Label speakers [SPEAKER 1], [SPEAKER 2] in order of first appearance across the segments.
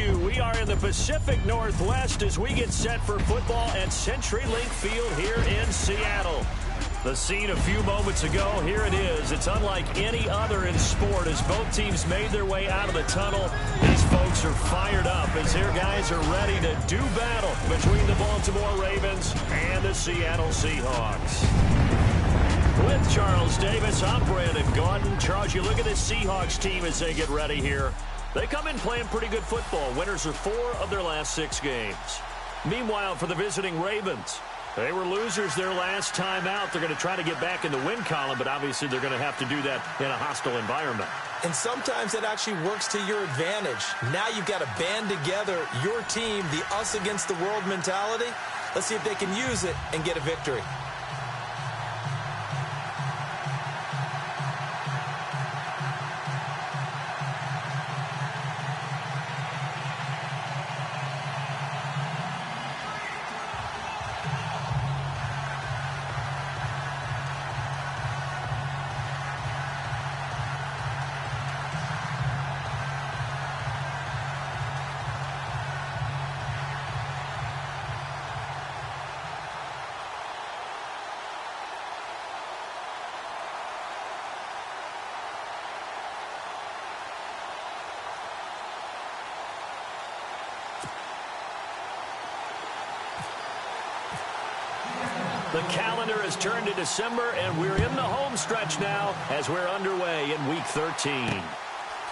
[SPEAKER 1] you. We are in the Pacific Northwest as we get set for football at CenturyLink Field here in Seattle. The scene a few moments ago, here it is. It's unlike any other in sport as both teams made their way out of the tunnel. These folks are fired up as their guys are ready to do battle between the Baltimore Ravens and the Seattle Seahawks. With Charles Davis, I'm Brandon Gaudin. Charles, you look at this Seahawks team as they get ready here. They come in playing pretty good football. Winners of 4 of their last 6 games. Meanwhile, for the visiting Ravens, they were losers their last time out. They're going to try to get back in the win column, but obviously they're going to have to do that in a hostile environment.
[SPEAKER 2] And sometimes that actually works to your advantage. Now you've got to band together your team, the us against the world mentality. Let's see if they can use it and get a victory.
[SPEAKER 1] The calendar has turned to December, and we're in the home stretch now as we're underway in Week 13.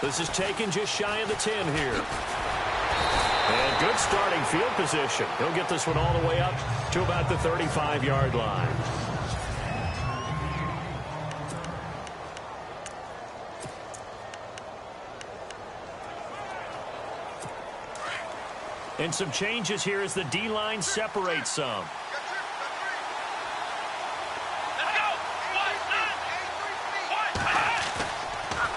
[SPEAKER 1] This is taken just shy of the 10 here. And good starting field position. He'll get this one all the way up to about the 35-yard line. And some changes here as the D-line separates some.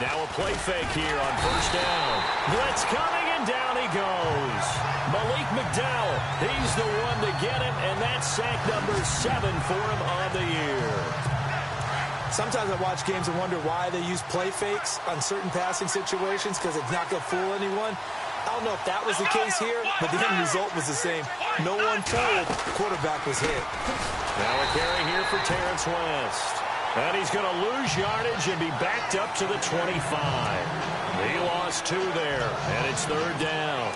[SPEAKER 1] Now a play fake here on first down. Blitz coming, and down he goes. Malik McDowell, he's the one to get him, and that's sack number 7 for him on the year.
[SPEAKER 2] Sometimes I watch games and wonder why they use play fakes on certain passing situations because it's not going to fool anyone. I don't know if that was the case here, but the end result was the same. No one fooled. The quarterback was hit.
[SPEAKER 1] Now a carry here for Terrence West. And he's going to lose yardage and be backed up to the 25. He lost 2 there, and it's 3rd down.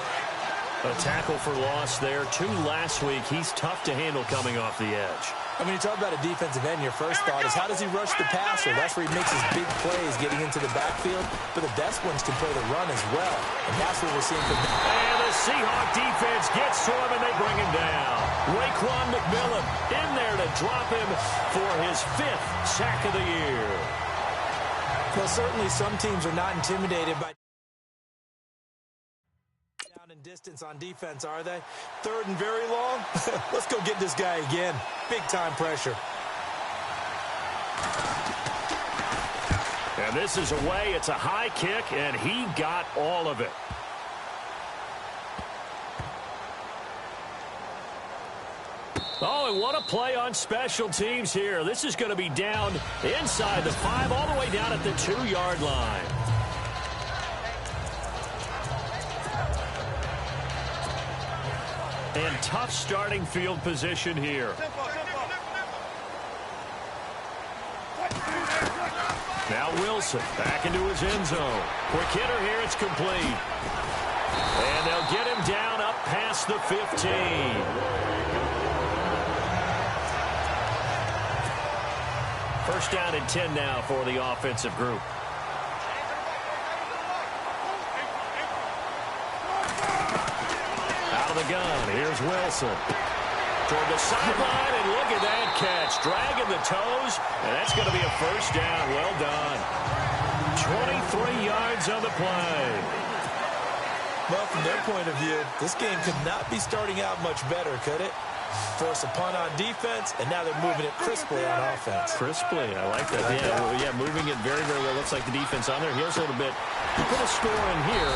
[SPEAKER 1] A tackle for loss there. 2 last week. He's tough to handle coming off the edge.
[SPEAKER 2] I mean, you talk about a defensive end, your first thought is how does he rush the passer? That's where he makes his big plays getting into the backfield. But the best ones can play the run as well. And that's what we're seeing from them.
[SPEAKER 1] And the Seahawk defense gets to him, and they bring him down. Raekwon McMillan in there to drop him for his 5th sack of the year.
[SPEAKER 2] Well, certainly some teams are not intimidated by down in distance on defense, are they? 3rd and very long? Let's go get this guy again. Big-time pressure.
[SPEAKER 1] And this is away. It's a high kick, and he got all of it. Oh, and what a play on special teams here. This is going to be down inside the 5, all the way down at the 2-yard line. And tough starting field position here. Now Wilson back into his end zone. Quick hitter here, it's complete. And they'll get him down up past the 15. First down and 10 now for the offensive group. Out of the gun, here's Wilson. Toward the sideline, and look at that catch. Dragging the toes, and that's going to be a first down. Well done. 23 yards on the play.
[SPEAKER 2] Well, from their point of view, this game could not be starting out much better, could it? Force a punt on defense, and now they're moving it crisply on offense.
[SPEAKER 1] Crisply, I like that. Yeah, moving it very, very well. Looks like the defense on there heals a little bit. You put a score in here,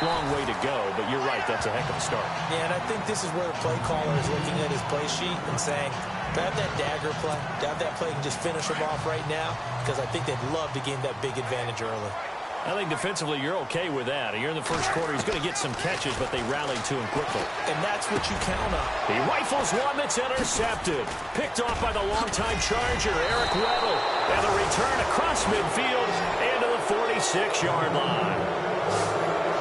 [SPEAKER 1] long way to go, but you're right, that's a heck of a start.
[SPEAKER 2] Yeah, and I think this is where the play caller is looking at his play sheet and saying, to have that dagger play, to have that play and just finish them off right now, because I think they'd love to gain that big advantage early.
[SPEAKER 1] I think defensively you're okay with that. Here in the first quarter, he's going to get some catches, but they rallied to him quickly.
[SPEAKER 2] And that's what you count on.
[SPEAKER 1] He rifles one that's intercepted. Picked off by the longtime Charger, Eric Weddle. And the return across midfield and to the 46-yard line.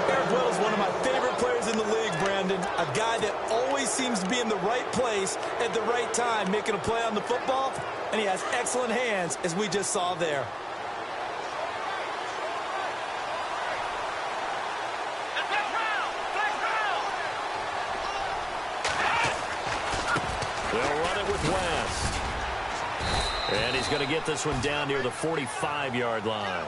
[SPEAKER 2] Eric Weddle's one of my favorite players in the league, Brandon. A guy that always seems to be in the right place at the right time, making a play on the football. And he has excellent hands, as we just saw there.
[SPEAKER 1] They'll run it with West. And he's going to get this one down near the 45-yard line.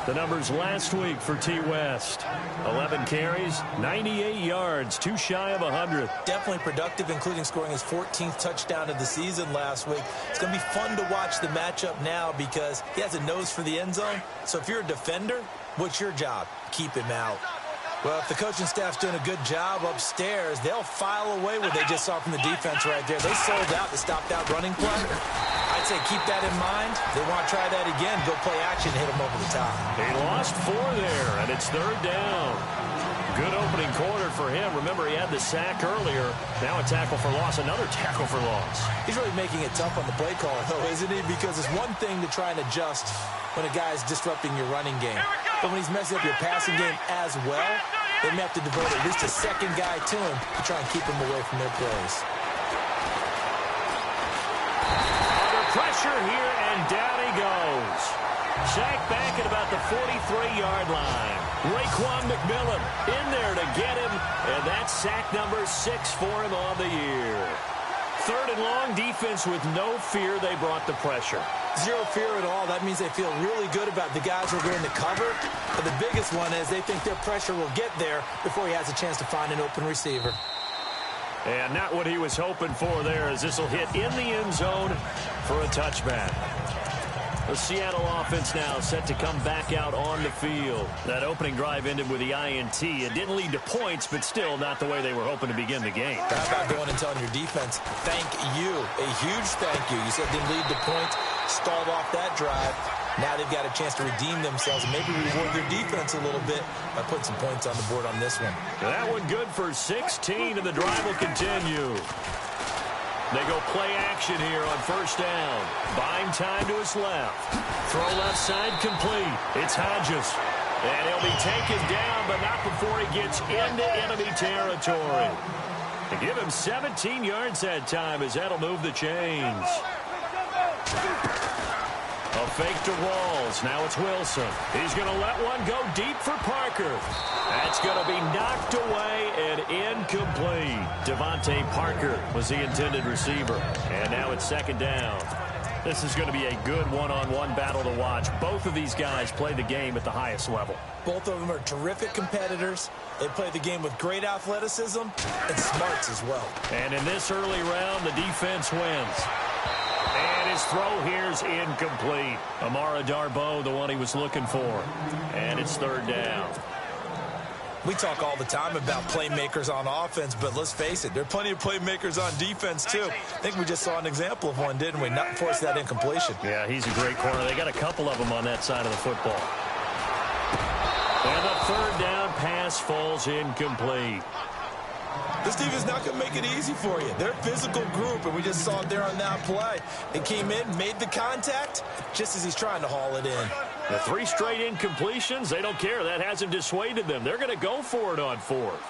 [SPEAKER 1] The numbers last week for T. West. 11 carries, 98 yards, too shy of 100.
[SPEAKER 2] Definitely productive, including scoring his 14th touchdown of the season last week. It's going to be fun to watch the matchup now because he has a nose for the end zone. So if you're a defender, what's your job? Keep him out. Well, if the coaching staff's doing a good job upstairs, they'll file away what they just saw from the defense right there. They sold out to stop that running play. I'd say keep that in mind. They want to try that again. Go play action, hit them over the top.
[SPEAKER 1] He lost 4 there, and it's 3rd down. Good opening quarter for him. Remember, he had the sack earlier. Now a tackle for loss, another tackle for loss.
[SPEAKER 2] He's really making it tough on the play caller, though, isn't he? Because it's one thing to try and adjust when a guy's disrupting your running game. But when he's messing up your passing game as well, they may have to devote at least a second guy to him to try and keep him away from their plays.
[SPEAKER 1] Under pressure here, and down he goes. Sacked back at about the 43-yard line. Raekwon McMillan in there to get him, and that's sack number 6 for him on the year. 3rd and long, defense with no fear. They brought the pressure.
[SPEAKER 2] Zero fear at all. That means they feel really good about the guys who are going to cover. But the biggest one is they think their pressure will get there before he has a chance to find an open receiver.
[SPEAKER 1] And not what he was hoping for there, as this will hit in the end zone for a touchback. The Seattle offense now set to come back out on the field. That opening drive ended with the INT. It didn't lead to points, but still not the way they were hoping to begin the game.
[SPEAKER 2] How about going and telling your defense, thank you, a huge thank you. You said didn't lead to points, stalled off that drive. Now they've got a chance to redeem themselves and maybe reward their defense a little bit by putting some points on the board on this one.
[SPEAKER 1] That one good for 16, and the drive will continue. They go play action here on 1st down. Buying time to his left. Throw left side complete. It's Hodges. And he'll be taken down, but not before he gets into enemy territory. They give him 17 yards that time, as that'll move the chains. A fake to Rawls. Now it's Wilson. He's going to let one go deep for Parker. That's going to be knocked away and incomplete. Devontae Parker was the intended receiver. And now it's 2nd down. This is going to be a good one-on-one battle to watch. Both of these guys play the game at the highest level. Both of them are terrific competitors. They play the game with great athleticism and smarts as well. And in this early round, the defense wins. And his throw here's incomplete. Amara Darboh, the one he was looking for. And it's 3rd down. We talk all the time about playmakers on offense, but let's face it, there are plenty of playmakers on defense, too. I think we just saw an example of one, didn't we? Not force that incompletion. Yeah, he's a great corner. They got a couple of them on that side of the football. And the 3rd down pass falls incomplete. This team is not going to make it easy for you. They're a physical group, and we just saw it there on that play. It came in, made the contact, just as he's trying to haul it in. The 3 straight incompletions, they don't care. That hasn't dissuaded them. They're going to go for it on 4th.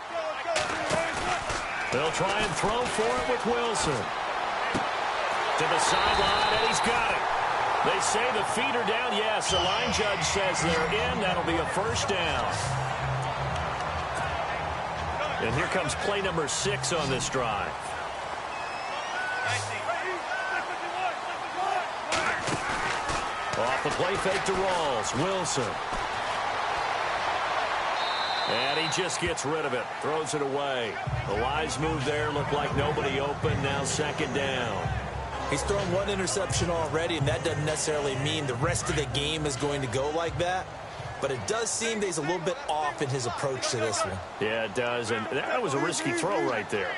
[SPEAKER 1] They'll try and throw for it with Wilson. To the sideline, and he's got it. They say the feet are down. Yes, the line judge says they're in. That'll be a 1st down. And here comes play number 6 on this drive. Off the play fake to Rawls. Wilson. And he just gets rid of it. Throws it away. The wise move there. Looked like nobody open. Now 2nd down. He's thrown 1 interception already, and that doesn't necessarily mean the rest of the game is going to go like that.
[SPEAKER 2] but it does seem that he's a little bit off in his approach to this one.
[SPEAKER 1] Yeah, it does, and that was a risky throw right there.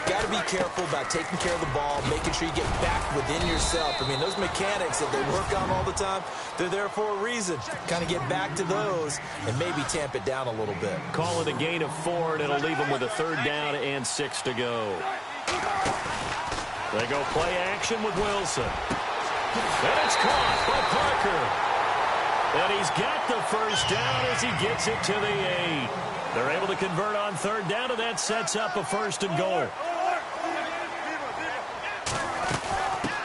[SPEAKER 2] Got to be careful about taking care of the ball, making sure you get back within yourself. I mean, those mechanics that they work on all the time, they're there for a reason. Kind of get back to those and maybe tamp it down a little bit.
[SPEAKER 1] Call it a gain of 4, and it'll leave them with a 3rd down and 6 to go. They go play action with Wilson. And it's caught by Parker. And he's got the 1st down as he gets it to the 8. They're able to convert on 3rd down, and that sets up a 1st and goal.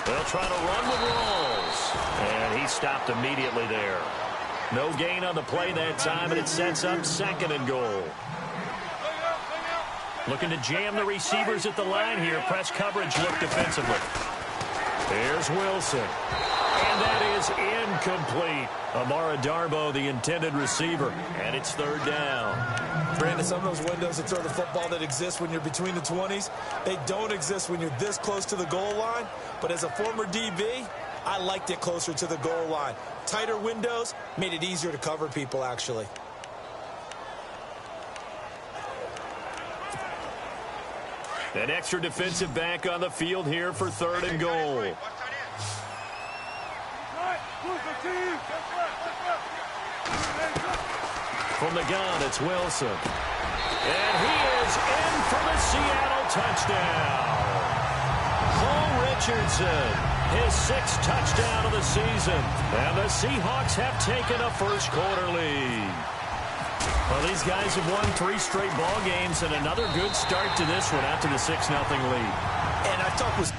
[SPEAKER 1] They'll try to run with Rawls. And he stopped immediately there. No gain on the play that time, and it sets up 2nd and goal. Looking to jam the receivers at the line here. Press coverage look defensively. Here's Wilson. And that is incomplete. Amara Darbo, the intended receiver. And it's 3rd down.
[SPEAKER 2] Brandon, some of those windows to throw the football that exist when you're between the 20s, they don't exist when you're this close to the goal line. But as a former DB, I liked it closer to the goal line. Tighter windows made it easier to cover people, actually.
[SPEAKER 1] An extra defensive back on the field here for 3rd and goal. From the gun, it's Wilson. And he is in for the Seattle touchdown. Cole Richardson, his 6th touchdown of the season. And the Seahawks have taken a first-quarter lead. Well, these guys have won 3 straight ball games, and another good start to this one after the 6-0 lead.
[SPEAKER 2] And I talked with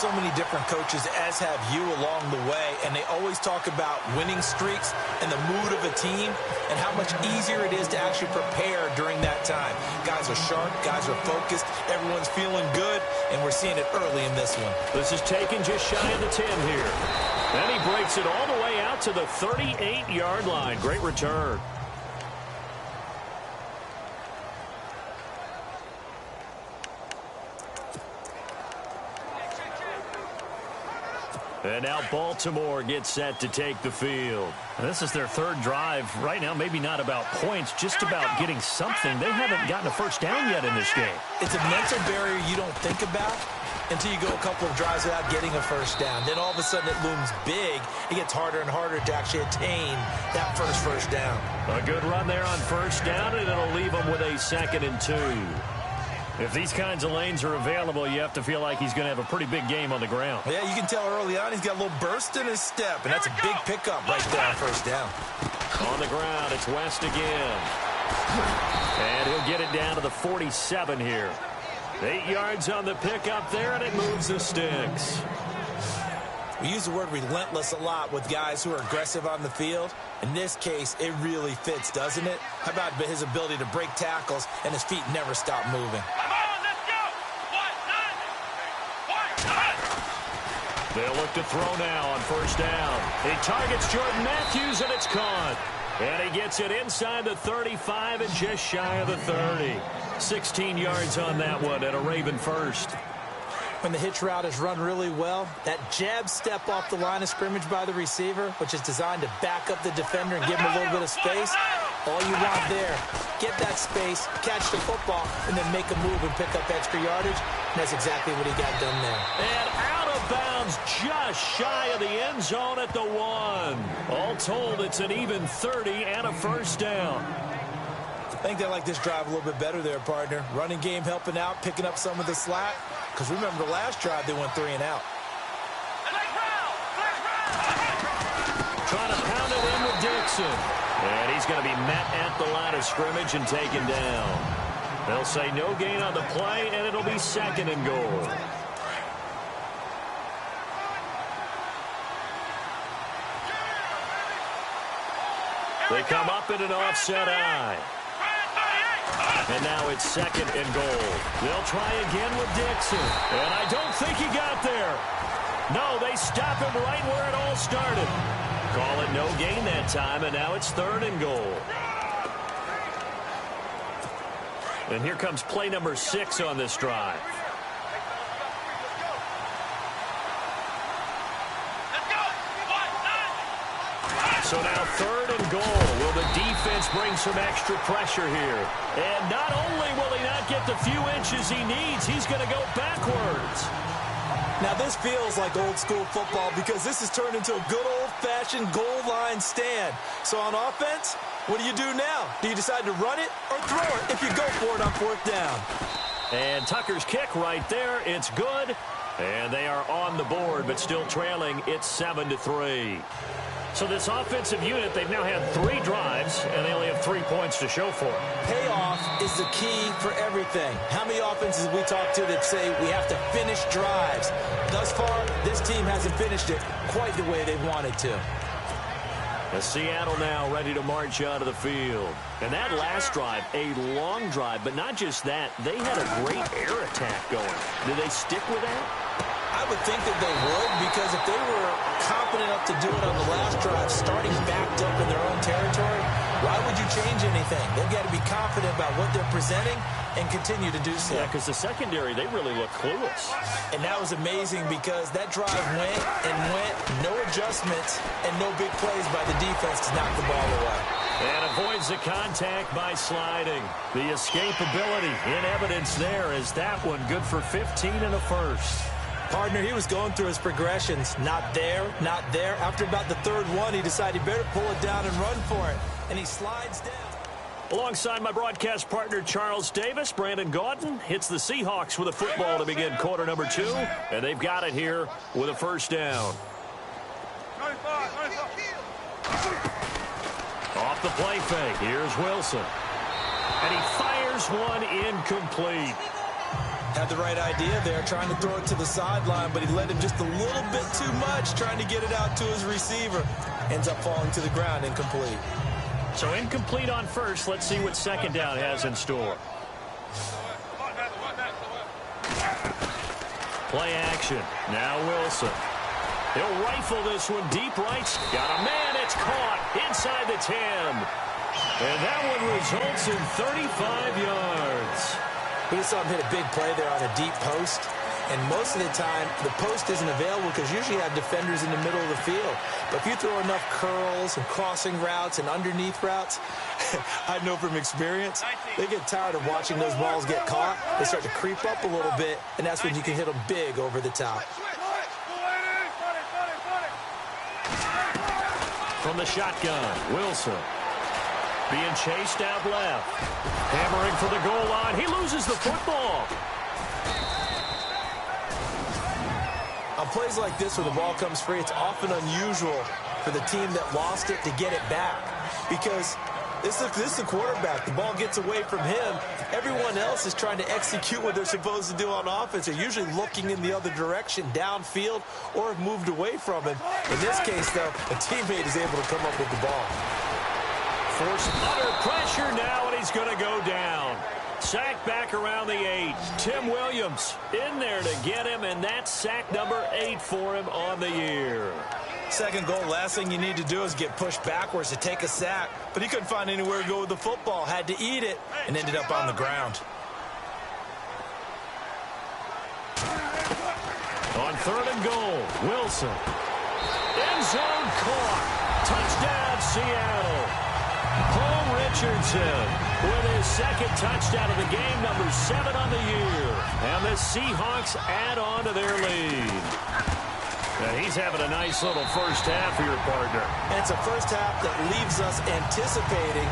[SPEAKER 2] so many different coaches, as have you along the way, and they always talk about winning streaks and the mood of a team and how much easier it is to actually prepare during that time. Guys are sharp, guys are focused, everyone's feeling good, and we're seeing it early in this one.
[SPEAKER 1] This is taken just shy of the 10 here. And he breaks it all the way out to the 38-yard line. Great return. And now Baltimore gets set to take the field. And this is their third drive. Right now, maybe not about points, just about getting something. They haven't gotten a first down yet in this game.
[SPEAKER 2] It's a mental barrier you don't think about until you go a couple of drives without getting a first down. Then all of a sudden it looms big. It gets harder and harder to actually attain that first down.
[SPEAKER 1] A good run there on first down, and it'll leave them with a 2nd and 2. If these kinds of lanes are available, you have to feel like he's going to have a pretty big game on the ground.
[SPEAKER 2] Yeah, you can tell early on he's got a little burst in his step, and that's a big pickup right there on first down.
[SPEAKER 1] On the ground, it's West again. And he'll get it down to the 47 here. 8 yards on the pickup there, and it moves the sticks.
[SPEAKER 2] We use the word relentless a lot with guys who are aggressive on the field. In this case, it really fits, doesn't it? How about his ability to break tackles and his feet never stop moving?
[SPEAKER 3] Come on, let's go!
[SPEAKER 1] They'll look to throw now on first down. He targets Jordan Matthews, and it's caught. And he gets it inside the 35 and just shy of the 30. 16 yards on that one and a Raven first.
[SPEAKER 2] When the hitch route is run really well, that jab step off the line of scrimmage by the receiver, which is designed to back up the defender and give him a little bit of space, all you want there, get that space, catch the football, and then make a move and pick up extra yardage. And that's exactly what he got done there.
[SPEAKER 1] And out of bounds just shy of the end zone at the 1. All told, it's an even 30 and a first down.
[SPEAKER 2] I think they like this drive a little bit better there, partner. Running game helping out, picking up some of the slack. Because remember, the last drive, they went 3 and out.
[SPEAKER 1] Trying to pound it in with Dixon. And he's going to be met at the line of scrimmage and taken down. They'll say no gain on the play, and it'll be 2nd and goal. They come up in an offset eye. And now it's 2nd and goal. They'll try again with Dixon. And I don't think he got there. No, they stop him right where it all started. Call it no gain that time, and now it's 3rd and goal. And here comes play number 6 on this drive. So now 3rd and goal. Will the defense bring some extra pressure here? And not only will he not get the few inches he needs, he's going to go backwards.
[SPEAKER 2] Now this feels like old school football because this has turned into a good old-fashioned goal line stand. So on offense, what do you do now? Do you decide to run it or throw it if you go for it on 4th down?
[SPEAKER 1] And Tucker's kick right there. It's good. And they are on the board, but still trailing. It's 7-3. So this offensive unit, they've now had 3 drives, and they only have 3 points to show for it.
[SPEAKER 2] Payoff is the key for everything. How many offenses we talk to that say we have to finish drives? Thus far, this team hasn't finished it quite the way they wanted to.
[SPEAKER 1] As Seattle now ready to march out of the field. And that last drive, a long drive, but not just that. They had a great air attack going. Did they stick with that?
[SPEAKER 2] I would think that they would, because if they were confident enough to do it on the last drive, starting backed up in their own territory, why would you change anything? They've got to be confident about what they're presenting and continue to do so.
[SPEAKER 1] Yeah, because the secondary, they really look clueless.
[SPEAKER 2] And that was amazing because that drive went and went, no adjustments, and no big plays by the defense to knock the ball away.
[SPEAKER 1] And avoids the contact by sliding. The escapability in evidence there is that one good for 15 and a first.
[SPEAKER 2] Partner, he was going through his progressions. Not there, not there. After about the 3rd one, he decided he better pull it down and run for it. And he slides down.
[SPEAKER 1] Alongside my broadcast partner, Charles Davis, Brandon Gaudin hits the Seahawks with a football to begin quarter number 2. And they've got it here with a first down. Off the play fake. Here's Wilson. And he fires one incomplete.
[SPEAKER 2] Had the right idea there, trying to throw it to the sideline, but he led him just a little bit too much, trying to get it out to his receiver. Ends up falling to the ground, incomplete.
[SPEAKER 1] So incomplete on first. Let's see what second down has in store. Play action. Now Wilson. He'll rifle this one deep right. Got a man. It's caught inside the 10. And that one results in 35 yards.
[SPEAKER 2] We just saw him hit a big play there on a deep post. And most of the time, the post isn't available because usually you have defenders in the middle of the field. But if you throw enough curls and crossing routes and underneath routes, I know from experience, they get tired of watching those balls get caught. They start to creep up a little bit, and that's when you can hit them big over the top.
[SPEAKER 1] From the shotgun, Wilson. Being chased out left. Hammering for the goal line. He loses the football.
[SPEAKER 2] On plays like this where the ball comes free, it's often unusual for the team that lost it to get it back. Because this is the quarterback. The ball gets away from him. Everyone else is trying to execute what they're supposed to do on offense. They're usually looking in the other direction, downfield, or have moved away from him. In this case, though, a teammate is able to come up with the ball.
[SPEAKER 1] Forced under pressure now, and he's going to go down. Sack back around the 8. Tim Williams in there to get him, and that's sack number 8 for him on the year.
[SPEAKER 2] Second goal, last thing you need to do is get pushed backwards to take a sack. But he couldn't find anywhere to go with the football, had to eat it, and ended up on the ground.
[SPEAKER 1] On 3rd and goal, Wilson. End zone caught. Touchdown, Seattle. Paul Richardson with his second touchdown of the game, number 7 on the year. And the Seahawks add on to their lead. And he's having a nice little first half for your partner.
[SPEAKER 2] And it's a first half that leaves us anticipating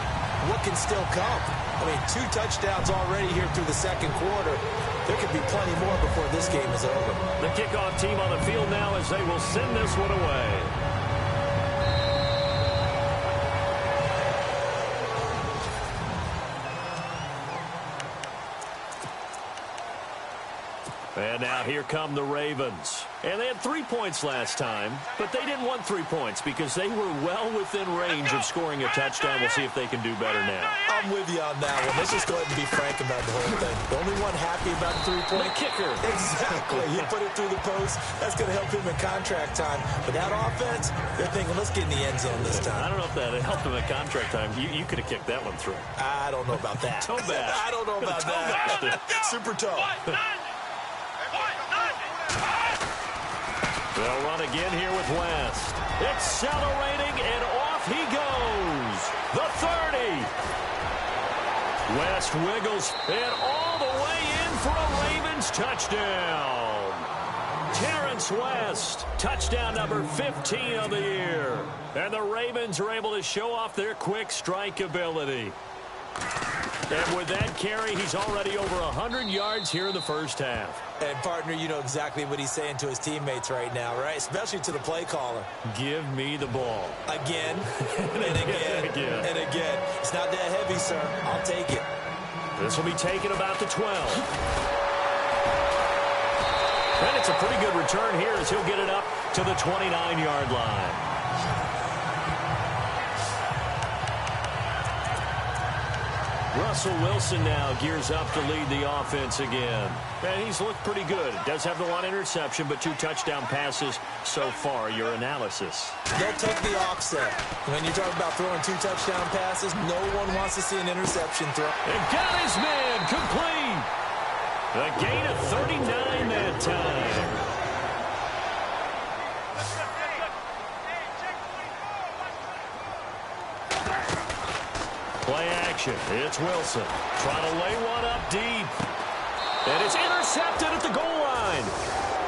[SPEAKER 2] what can still come. I mean, 2 touchdowns already here through the second quarter. There could be plenty more before this game is over.
[SPEAKER 1] The kickoff team on the field now as they will send this one away. And now here come the Ravens. And they had 3 points last time, but they didn't want 3 points because they were well within range of scoring a touchdown. We'll see if they can do better now.
[SPEAKER 2] I'm with you on that one. Let's just go ahead and be frank about the whole thing. The only one happy about the 3-point.
[SPEAKER 1] The kicker.
[SPEAKER 2] Exactly. You put it through the post. That's going to help him in contract time. But that offense, they're thinking, let's get in the end zone this time.
[SPEAKER 1] I don't know if that helped him in contract time. You could have kicked that one through.
[SPEAKER 2] I don't know about that.
[SPEAKER 1] Toe bash.
[SPEAKER 2] I don't know about that. Super toe.
[SPEAKER 1] They'll run again here with West. Accelerating, and off he goes. The 30. West wiggles, and all the way in for a Ravens touchdown. Terrence West, touchdown number 15 of the year. And the Ravens are able to show off their quick strike ability. And with that carry, he's already over 100 yards here in the first half.
[SPEAKER 2] And, partner, you know exactly what he's saying to his teammates right now, right? Especially to the play caller.
[SPEAKER 1] Give me the ball.
[SPEAKER 2] Again, and again, and again. It's not that heavy, sir. I'll take it.
[SPEAKER 1] This will be taken about the 12. And it's a pretty good return here as he'll get it up to the 29-yard line. Russell Wilson now gears up to lead the offense again. And he's looked pretty good. Does have the one interception, but 2 touchdown passes so far. Your analysis.
[SPEAKER 2] They'll take the offset. When you're talking about throwing 2 touchdown passes, no one wants to see an interception throw.
[SPEAKER 1] And got his man complete. A gain of 39 that time. Play action. It's Wilson. Trying to lay one up deep. And it's intercepted at the goal line.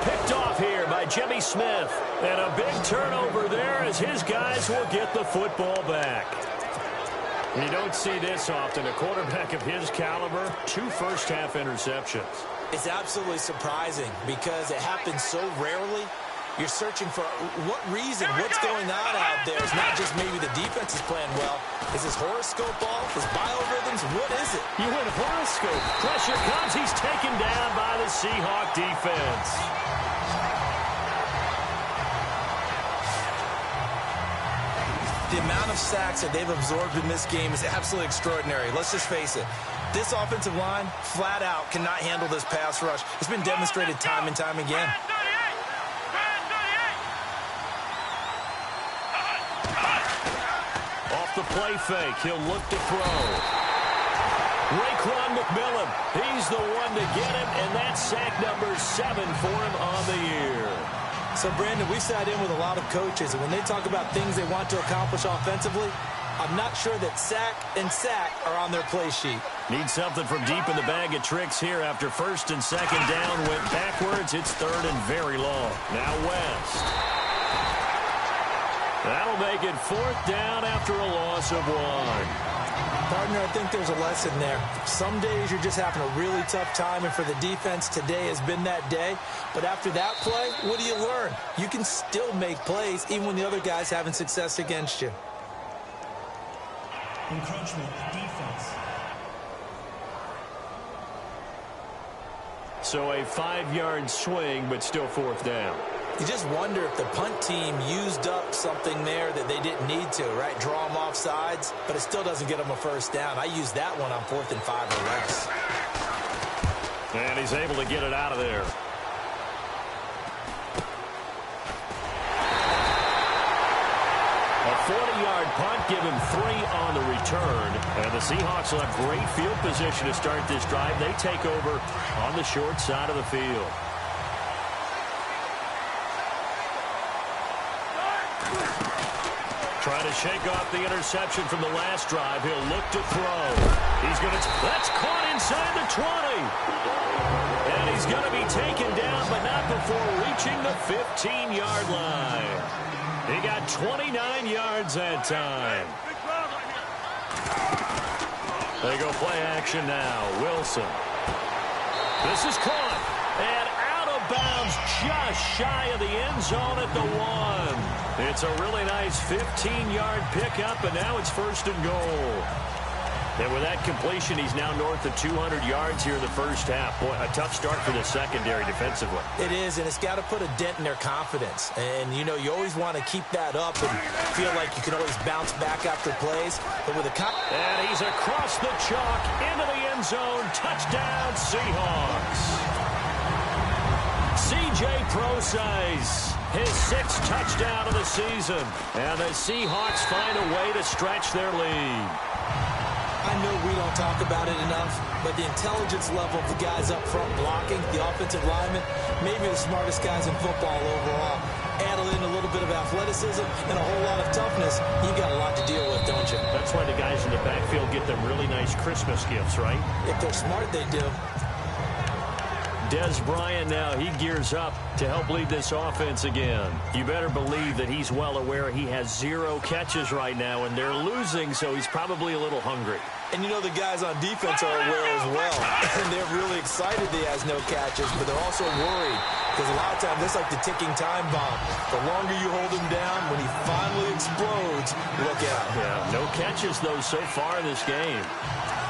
[SPEAKER 1] Picked off here by Jimmy Smith. And a big turnover there as his guys will get the football back. You don't see this often. A quarterback of his caliber, 2 first-half interceptions.
[SPEAKER 2] It's absolutely surprising because it happens so rarely. You're searching for what reason, what's going on out there. It's not just maybe the defense is playing well. Is his horoscope off? His biorhythms? What is it?
[SPEAKER 1] You went horoscope. Pressure comes. He's taken down by the Seahawk defense.
[SPEAKER 2] The amount of sacks that they've absorbed in this game is absolutely extraordinary. Let's just face it. This offensive line, flat out, cannot handle this pass rush. It's been demonstrated time and time again.
[SPEAKER 1] Off the play fake, he'll look to throw. Raekwon McMillan, he's the one to get him, and that's sack number 7 for him on the year.
[SPEAKER 2] So, Brandon, we sat in with a lot of coaches, and when they talk about things they want to accomplish offensively, I'm not sure that sack and sack are on their play sheet.
[SPEAKER 1] Need something from deep in the bag of tricks here after first and second down went backwards. It's third and very long. Now West. That'll make it fourth down after a loss of 1.
[SPEAKER 2] Partner, I think there's a lesson there. Some days you're just having a really tough time, and for the defense, today has been that day. But after that play, what do you learn? You can still make plays even when the other guy's having success against you.
[SPEAKER 3] Encroachment defense.
[SPEAKER 1] So a 5-yard swing, but still fourth down.
[SPEAKER 2] You just wonder if the punt team used up something there that they didn't need to, right? Draw them off sides, but it still doesn't get them a first down. I used that one on 4th and 5 or less.
[SPEAKER 1] And he's able to get it out of there. A 40-yard punt, give him 3 on the return. And the Seahawks will have great field position to start this drive. They take over on the short side of the field. Trying to shake off the interception from the last drive. He'll look to throw. He's going to... That's caught inside the 20. And he's going to be taken down, but not before reaching the 15-yard line. He got 29 yards that time. They go play action now. Wilson. This is caught. And out of bounds just shy of the end zone at the 1. It's a really nice 15-yard pickup, and now it's first and goal. And with that completion, he's now north of 200 yards here in the first half. Boy, a tough start for the secondary defensively.
[SPEAKER 2] It is, and it's got to put a dent in their confidence. And, you know, you always want to keep that up and feel like you can always bounce back after plays. But with a...
[SPEAKER 1] And he's across the chalk into the end zone. Touchdown, Seahawks. C.J. Prosise, his 6th touchdown of the season. And the Seahawks find a way to stretch their lead.
[SPEAKER 2] I know we don't talk about it enough, but the intelligence level of the guys up front blocking, the offensive linemen, maybe the smartest guys in football overall. Add in a little bit of athleticism and a whole lot of toughness, you got a lot to deal with, don't you?
[SPEAKER 1] That's why the guys in the backfield get them really nice Christmas gifts, right?
[SPEAKER 2] If they're smart, they do.
[SPEAKER 1] Des Bryant now, he gears up to help lead this offense again. You better believe that he's well aware he has 0 catches right now, and they're losing, so he's probably a little hungry.
[SPEAKER 2] And you know the guys on defense are aware as well. And they're really excited that he has no catches, but they're also worried. Because a lot of times, that's like the ticking time bomb. The longer you hold him down, when he finally explodes, look out.
[SPEAKER 1] Yeah, no catches, though, so far in this game.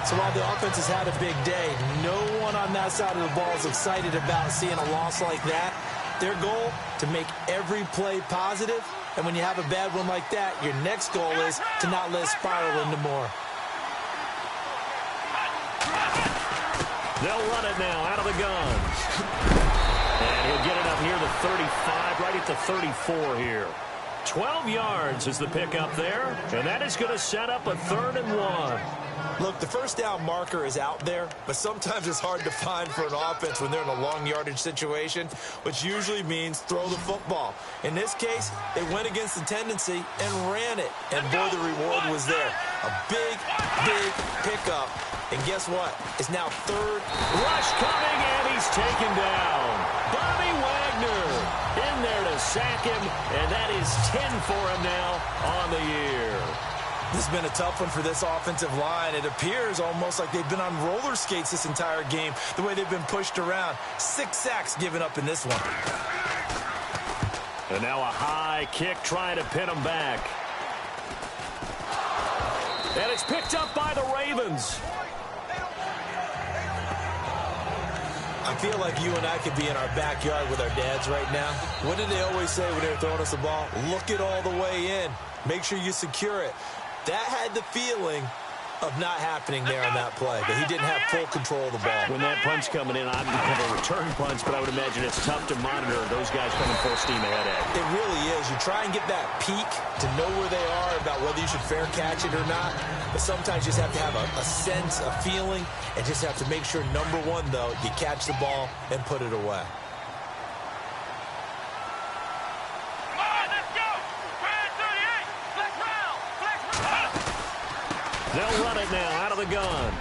[SPEAKER 2] So while the offense has had a big day, no one on that side of the ball is excited about seeing a loss like that. Their goal, to make every play positive. And when you have a bad one like that, your next goal is to not let it spiral into more.
[SPEAKER 1] They'll run it now out of the guns. And he'll get it up near the 35, right at the 34 here. 12 yards is the pickup there, and that is going to set up a 3rd and 1.
[SPEAKER 2] Look, the first down marker is out there, but sometimes it's hard to find for an offense when they're in a long yardage situation, which usually means throw the football. In this case, they went against the tendency and ran it, and boy, the reward was there. A big, big pickup, and guess what? It's now 3rd.
[SPEAKER 1] Rush coming, and he's taken down. Bobby Wagner in there to sack him, and that is 10 for him now on the year.
[SPEAKER 2] This has been a tough one for this offensive line. It appears almost like they've been on roller skates this entire game, the way they've been pushed around. 6 sacks given up in this one.
[SPEAKER 1] And now a high kick trying to pin him back. And it's picked up by the Ravens.
[SPEAKER 2] I feel like you and I could be in our backyard with our dads right now. What did they always say when they were throwing us the ball? Look it all the way in. Make sure you secure it. That had the feeling of not happening there on that play, but he didn't have full control of the ball.
[SPEAKER 1] When that punch coming in, I'm going to return punch, but I would imagine it's tough to monitor those guys coming full steam ahead at.
[SPEAKER 2] It really is. You try and get that peek to know where they are about whether you should fair catch it or not, but sometimes you just have to have a sense, a feeling, and just have to make sure, number one, though, you catch the ball and put it away.
[SPEAKER 1] They'll run it now out of the gun.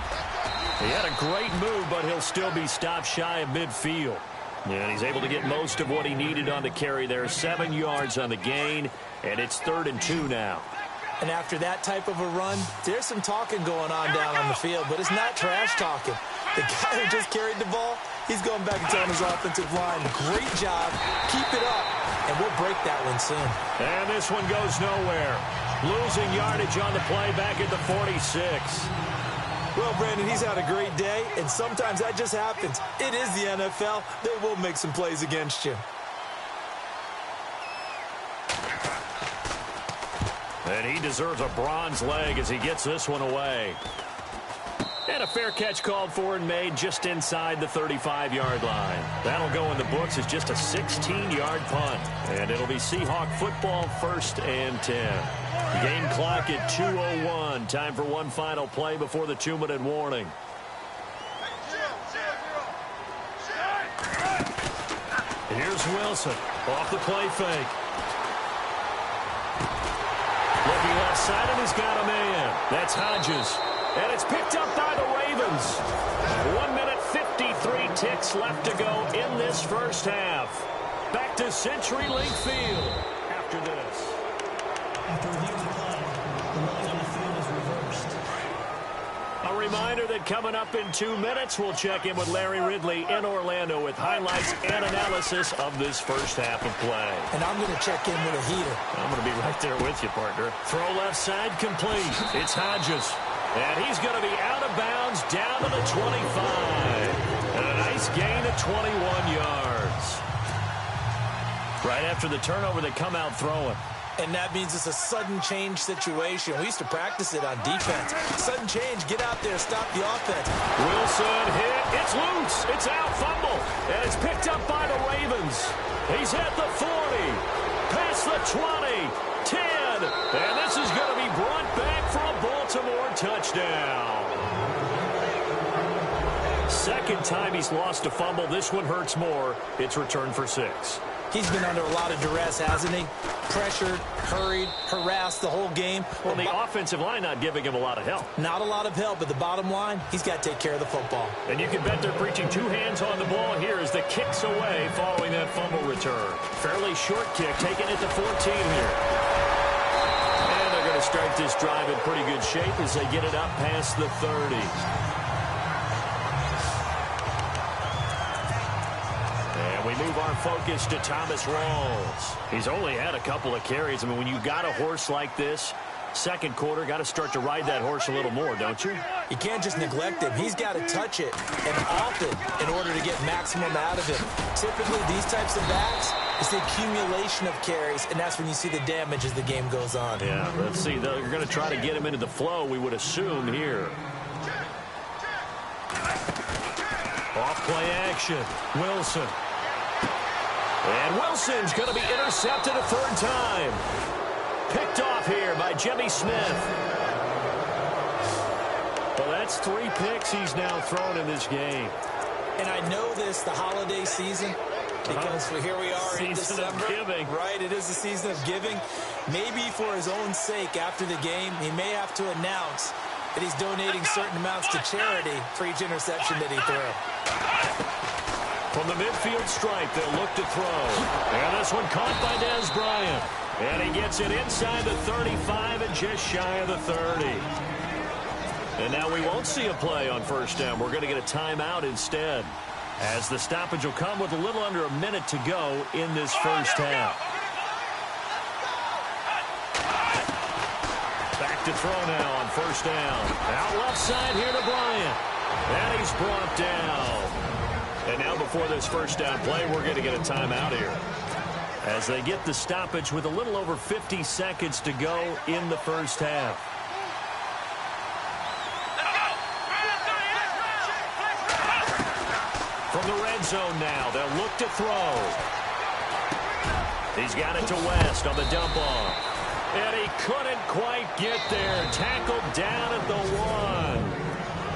[SPEAKER 1] He had a great move, but he'll still be stopped shy of midfield. And he's able to get most of what he needed on the carry there. 7 yards on the gain, and it's 3rd and 2 now.
[SPEAKER 2] And after that type of a run, there's some talking going on down on the field, but it's not trash talking. The guy who just carried the ball, he's going back and telling his offensive line, great job, keep it up, and we'll break that one soon.
[SPEAKER 1] And this one goes nowhere. Losing yardage on the play back at the 46.
[SPEAKER 2] Well, Brandon, he's had a great day, and sometimes that just happens. It is the NFL. They will make some plays against you.
[SPEAKER 1] And he deserves a bronze leg as he gets this one away. And a fair catch called for and made just inside the 35-yard line. That'll go in the books as just a 16-yard punt. And it'll be Seahawk football, 1st and 10. Game clock at 2:01. Time for one final play before the 2-minute warning. Here's Wilson off the play fake. Looking left side, and he's got a man. That's Hodges. And it's picked up by the Ravens. 1 minute, 53 ticks left to go in this first half. Back to CenturyLink Field after this.
[SPEAKER 3] After review of the play, the ruling on the field is reversed.
[SPEAKER 1] A reminder that coming up in 2 minutes, we'll check in with Larry Ridley in Orlando with highlights and analysis of this first half of play.
[SPEAKER 2] And I'm going to check in with a heater.
[SPEAKER 1] I'm going to be right there with you, partner. Throw left side complete. It's Hodges. And he's going to be out of bounds down to the 25. And a nice gain of 21 yards. Right after the turnover, they come out throwing.
[SPEAKER 2] And that means it's a sudden change situation. We used to practice it on defense. Sudden change, get out there, stop the offense.
[SPEAKER 1] Wilson hit. It's loose. It's out, fumble. And it's picked up by the Ravens. He's at the 40. Past the 20. 10. And this is going to be brought back for a Baltimore touchdown. Second time he's lost a fumble. This one hurts more. It's returned for 6.
[SPEAKER 2] He's been under a lot of duress, hasn't he? Pressured, hurried, harassed the whole game.
[SPEAKER 1] Well, the offensive line not giving him a lot of help.
[SPEAKER 2] Not a lot of help, but the bottom line, he's got to take care of the football.
[SPEAKER 1] And you can bet they're preaching 2 hands on the ball here as the kick's away following that fumble return. Fairly short kick, taking it to 14 here. And they're going to start this drive in pretty good shape as they get it up past the 30. We move our focus to Thomas Rawls. He's only had a couple of carries. I mean, when you got a horse like this, second quarter, got to start to ride that horse a little more, don't you?
[SPEAKER 2] You can't just neglect him. He's got to touch it, and often, in order to get maximum out of him. Typically, these types of backs, it's the accumulation of carries, and that's when you see the damage as the game goes on.
[SPEAKER 1] Yeah, let's see. They're going to try to get him into the flow, we would assume, here. Off play action. Wilson. And Wilson's going to be intercepted a 3rd time. Picked off here by Jimmy Smith. Well, that's 3 picks he's now thrown in this game.
[SPEAKER 2] And I know this, the holiday season, because here we are in December.
[SPEAKER 1] Season of giving.
[SPEAKER 2] Right, it is the season of giving. Maybe for his own sake after the game, he may have to announce that he's donating certain amounts to charity for each interception that he threw.
[SPEAKER 1] From the midfield stripe, they'll look to throw. And this one caught by Dez Bryant. And he gets it inside the 35 and just shy of the 30. And now we won't see a play on 1st down. We're going to get a timeout instead, as the stoppage will come with a little under a minute to go in this first half. back to throw now on first down. Out left side here to Bryant. And he's brought down. And now before this first down play, we're going to get a timeout here, as they get the stoppage with a little over 50 seconds to go in the first half. From the red zone now, they'll look to throw. He's got it to West on the dump off. And he couldn't quite get there. Tackled down at the 1.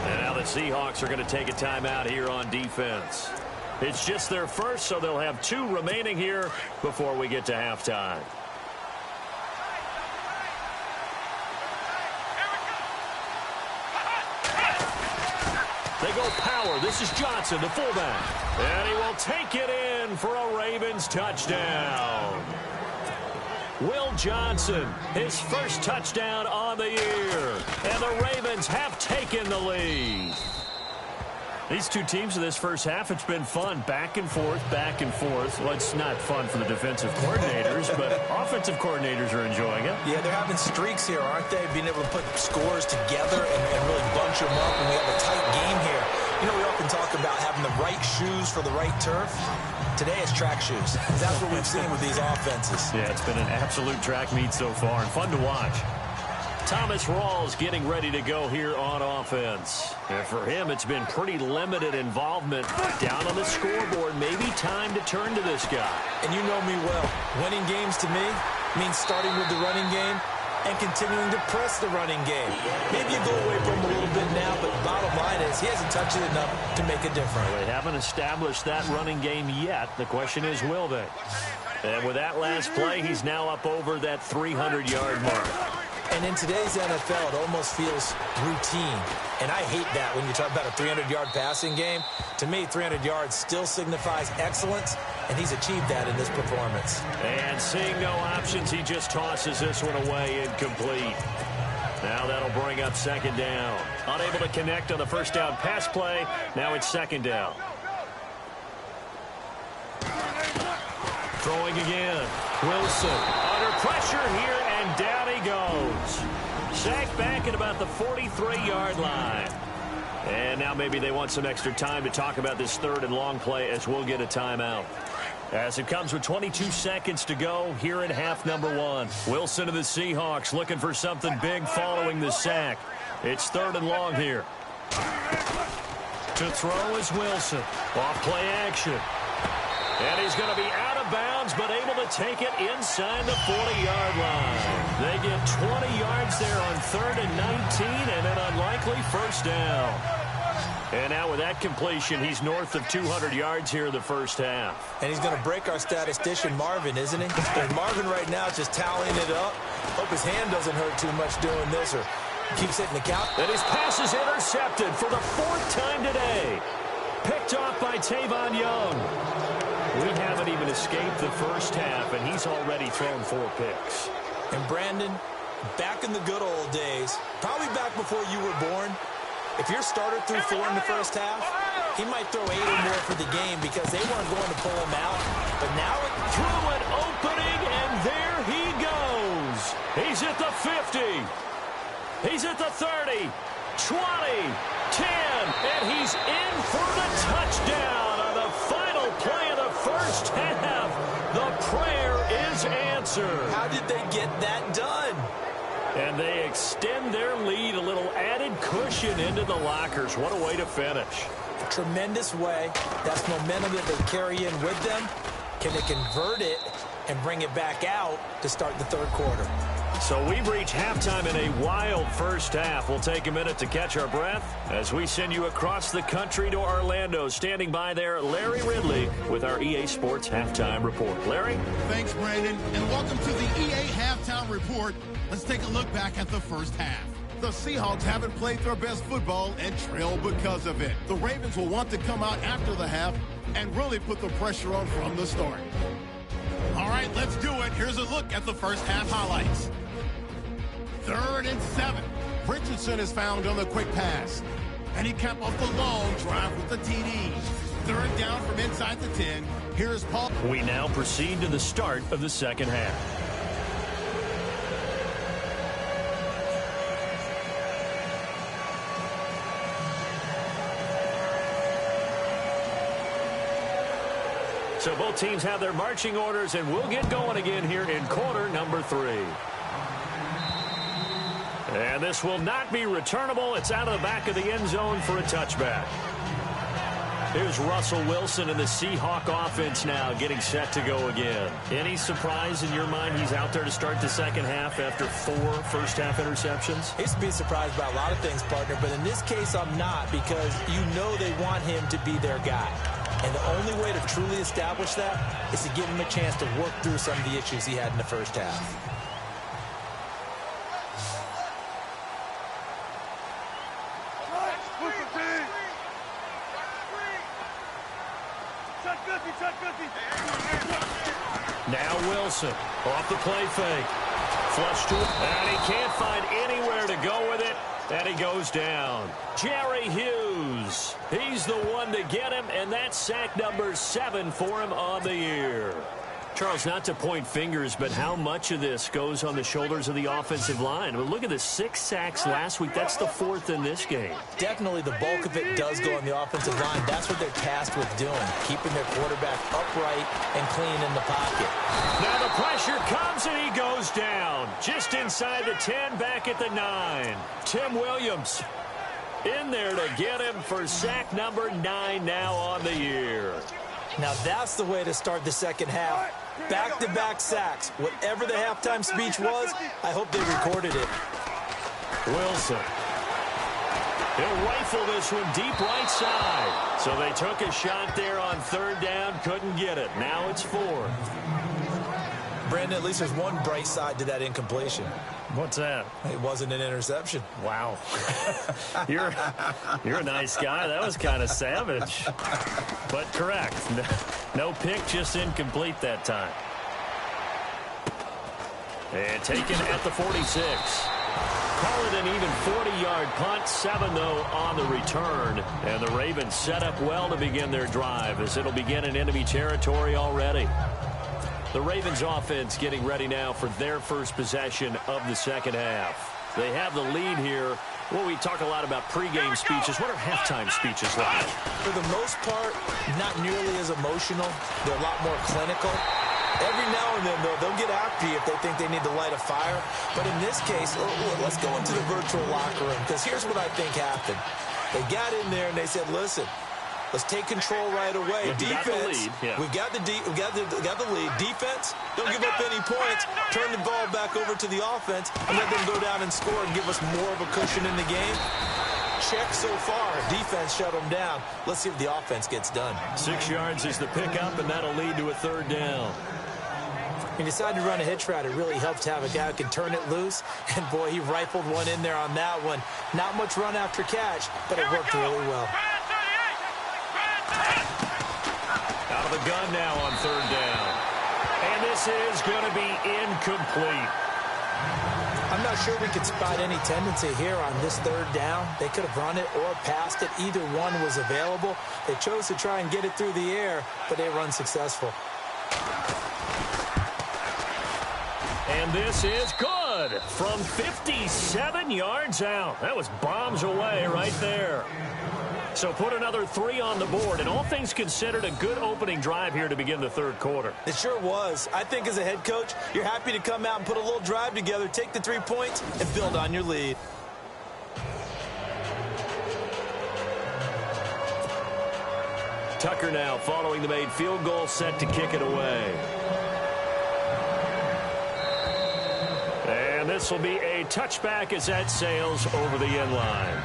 [SPEAKER 1] And now the Seahawks are going to take a timeout here on defense. It's just their first, so they'll have 2 remaining here before we get to halftime. They go power. This is Johnson, the fullback. And he will take it in for a Ravens touchdown. Will Johnson, his first touchdown on the year. And the Ravens have taken the lead. These 2 teams in this first half, it's been fun. Back and forth, back and forth. Well, it's not fun for the defensive coordinators, but offensive coordinators are enjoying it.
[SPEAKER 2] Yeah, they're having streaks here, aren't they? Being able to put scores together and really bunch them up, and we have a tight game here. You know, we often talk about having the right shoes for the right turf. Today it's track shoes. That's what we've seen with these offenses.
[SPEAKER 1] Yeah, it's been an absolute track meet so far, and fun to watch. Thomas Rawls getting ready to go here on offense. And for him, it's been pretty limited involvement down on the scoreboard. Maybe time to turn to this guy.
[SPEAKER 2] And you know me well. Winning games to me means starting with the running game and continuing to press the running game. Maybe you go away from him a little bit now, but bottom line is he hasn't touched it enough to make a difference.
[SPEAKER 1] They haven't established that running game yet. The question is, will they? And with that last play, he's now up over that 300-yard mark.
[SPEAKER 2] And in today's NFL, it almost feels routine. And I hate that when you talk about a 300-yard passing game. To me, 300 yards still signifies excellence, and he's achieved that in this performance.
[SPEAKER 1] And seeing no options, he just tosses this one away incomplete. Now that'll bring up second down. Unable to connect on the first down pass play. Now it's second down. Throwing again. Wilson under pressure here, and down he goes. Sacked back at about the 43-yard line. And now maybe they want some extra time to talk about this third and long play, as we'll get a timeout. As it comes with 22 seconds to go here in half number 1. Wilson of the Seahawks looking for something big following the sack. It's third and long here. To throw is Wilson. Off play action. And he's going to be out of bounds, but able to take it inside the 40-yard line. They get 20 yards there on 3rd and 19, and an unlikely first down. And now with that completion, he's north of 200 yards here in the first half.
[SPEAKER 2] And he's going to break our statistician, Marvin, isn't he? And Marvin right now is just tallying it up. Hope his hand doesn't hurt too much doing this, or keeps hitting the count.
[SPEAKER 1] And his pass is intercepted for the 4th time today. Picked off by Tavon Young. We haven't even escaped the first half, and he's already thrown 4 picks.
[SPEAKER 2] And Brandon, back in the good old days, probably back before you were born, if your starter threw 4 in the first half, he might throw 8 or more for the game because they weren't going to pull him out. But now
[SPEAKER 1] through an opening, and there he goes. He's at the 50. He's at the 30, 20, 10, and he's in for the touchdown on the final play of the first half. The prayer is answered.
[SPEAKER 2] How did they get that done?
[SPEAKER 1] And they extend their lead, a little added cushion into the lockers. What a way to finish.
[SPEAKER 2] A tremendous way. That's momentum that they carry in with them. Can they convert it and bring it back out to start the third quarter?
[SPEAKER 1] So we've reached halftime in a wild first half. We'll take a minute to catch our breath as we send you across the country to Orlando. Standing by there, Larry Ridley with our EA Sports Halftime Report. Larry?
[SPEAKER 4] Thanks, Brandon, and welcome to the EA Halftime Report. Let's take a look back at the first half. The Seahawks haven't played their best football and trail because of it. The Ravens will want to come out after the half and really put the pressure on from the start. All right, let's do it. Here's a look at the first half highlights. 3rd and 7. Richardson is found on the quick pass. And he capped off the long drive with the TD. 3rd down from inside the 10. Here's Paul.
[SPEAKER 1] We now proceed to the start of the second half. So both teams have their marching orders, and we'll get going again here in quarter number 3. And this will not be returnable. It's out of the back of the end zone for a touchback. Here's Russell Wilson and the Seahawk offense now getting set to go again. Any surprise in your mind he's out there to start the second half after 4 first-half interceptions?
[SPEAKER 2] He's to be surprised by a lot of things, partner, but in this case I'm not, because you know they want him to be their guy. And the only way to truly establish that is to give him a chance to work through some of the issues he had in the first half.
[SPEAKER 1] Now Wilson off the play fake. Flush to it, and he can't find anywhere to go with it, and he goes down. Jerry Hughes, he's the one to get him, and that's sack number 7 for him on the year. Charles, not to point fingers, but how much of this goes on the shoulders of the offensive line? I mean, look at the 6 sacks last week. That's the 4th in this game.
[SPEAKER 2] Definitely the bulk of it does go on the offensive line. That's what they're tasked with doing, keeping their quarterback upright and clean in the pocket.
[SPEAKER 1] Now the pressure comes, and he goes down. Just inside the 10, back at the 9. Tim Williams in there to get him for sack number 9 now on the year.
[SPEAKER 2] Now that's the way to start the second half. Back-to-back sacks. Whatever the halftime speech was, I hope they recorded it.
[SPEAKER 1] Wilson. He'll rifle this one deep right side. So they took a shot there on 3rd down, couldn't get it. Now it's 4th.
[SPEAKER 2] Brandon, at least there's one bright side to that incompletion.
[SPEAKER 1] What's that?
[SPEAKER 2] It wasn't an interception.
[SPEAKER 1] Wow. You're a nice guy. That was kind of savage. But correct. No pick, just incomplete that time. And taken at the 46. Call it an even 40-yard punt. 7, though, on the return. And the Ravens set up well to begin their drive, as it'll begin in enemy territory already. The Ravens offense getting ready now for their first possession of the second half. They have the lead here. Well, we talk a lot about pregame speeches. What are halftime speeches like?
[SPEAKER 2] For the most part, not nearly as emotional. They're a lot more clinical. Every now and then, though, they'll get after you if they think they need to light a fire. But in this case, let's go into the virtual locker room, because here's what I think happened. They got in there and they said, listen, let's take control right away. Defense, we got the lead. Defense, don't give up any points. Turn the ball back over to the offense and let them go down and score and give us more of a cushion in the game. Check so far. Defense shut them down. Let's see if the offense gets done.
[SPEAKER 1] 6 yards is the pickup, and that'll lead to a 3rd down.
[SPEAKER 2] He decided to run a hitch route. It really helps to have a guy who can turn it loose. And, boy, he rifled one in there on that one. Not much run after catch, but it worked really well.
[SPEAKER 1] Out of the gun now on 3rd down. And this is going to be incomplete.
[SPEAKER 2] I'm not sure we could spot any tendency here on this 3rd down. They could have run it or passed it. Either one was available. They chose to try and get it through the air, but they were unsuccessful.
[SPEAKER 1] And this is good from 57 yards out. That was bombs away right there. So put another 3 on the board, and all things considered, a good opening drive here to begin the 3rd quarter.
[SPEAKER 2] It sure was. I think as a head coach, you're happy to come out and put a little drive together, take the 3 points, and build on your lead.
[SPEAKER 1] Tucker now following the made field goal, set to kick it away. And this will be a touchback as that sails over the end line.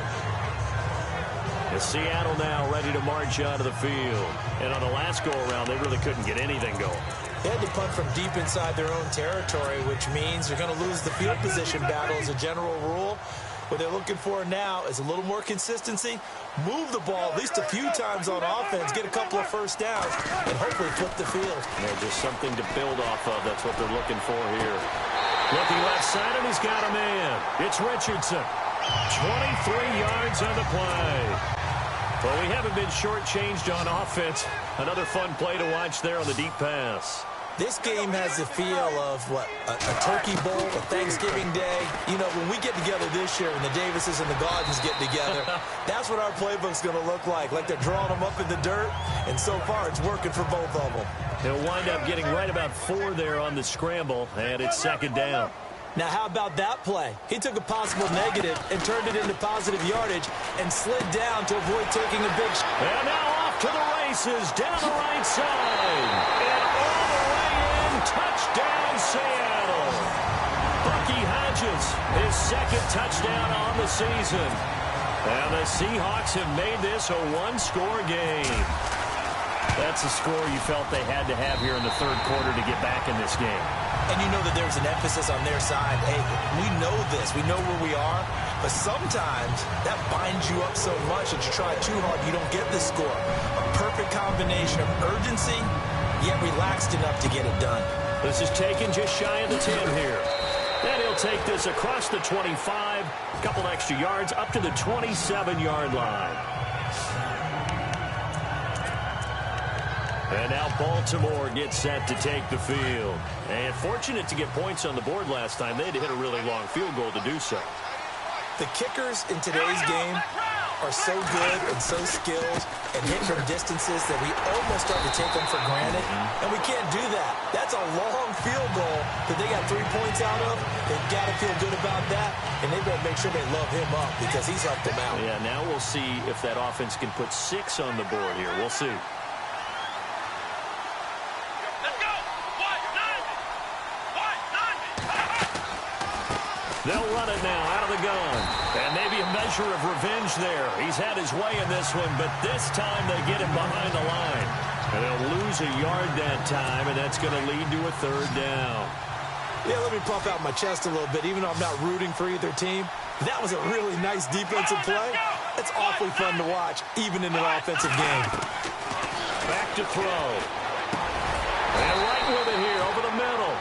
[SPEAKER 1] As Seattle now ready to march out of the field. And on the last go-around, they really couldn't get anything going.
[SPEAKER 2] They had to punt from deep inside their own territory, which means they're going to lose the field position battle as a general rule. What they're looking for now is a little more consistency, move the ball at least a few times on offense, get a couple of first downs, and hopefully flip the field.
[SPEAKER 1] Yeah, just something to build off of. That's what they're looking for here. Looking left side, and he's got a man. It's Richardson. 23 yards on the play. Well, we haven't been shortchanged on offense. Another fun play to watch there on the deep pass.
[SPEAKER 2] This game has the feel of, what, a turkey bowl, a Thanksgiving day. You know, when we get together this year, when the Davises and the Gardens get together, that's what our playbook's going to look like they're drawing them up in the dirt, and so far it's working for both of them.
[SPEAKER 1] He'll wind up getting right about 4 there on the scramble, and it's second down.
[SPEAKER 2] Now, how about that play? He took a possible negative and turned it into positive yardage and slid down to avoid taking a big shot.
[SPEAKER 1] And now off to the races, down the right side. And all the way in, touchdown Seattle. Bucky Hodges, his second touchdown on the season. And the Seahawks have made this a one-score game. That's a score you felt they had to have here in the third quarter to get back in this game.
[SPEAKER 2] And you know that there's an emphasis on their side. Hey, we know this. We know where we are. But sometimes that binds you up so much that you try too hard, you don't get the score. A perfect combination of urgency, yet relaxed enough to get it done.
[SPEAKER 1] This is taken just shy of the 10 here. And he'll take this across the 25, a couple extra yards, up to the 27-yard line. And now Baltimore gets set to take the field. And fortunate to get points on the board last time. They had to hit a really long field goal to do so.
[SPEAKER 2] The kickers in today's game are so good and so skilled and hit from distances that we almost start to take them for granted. And we can't do that. That's a long field goal that they got 3 points out of. They've got to feel good about that. And they better make sure they love him up because he's helped them out.
[SPEAKER 1] Yeah, now we'll see if that offense can put 6 on the board here. We'll see. They'll run it now out of the gun. And maybe a measure of revenge there. He's had his way in this one, but this time they get him behind the line. And they'll lose a yard that time, and that's going to lead to a third down.
[SPEAKER 2] Yeah, let me puff out my chest a little bit, even though I'm not rooting for either team. That was a really nice defensive play. It's awfully fun to watch, even in an offensive game.
[SPEAKER 1] Back to throw. And right with it here over the middle.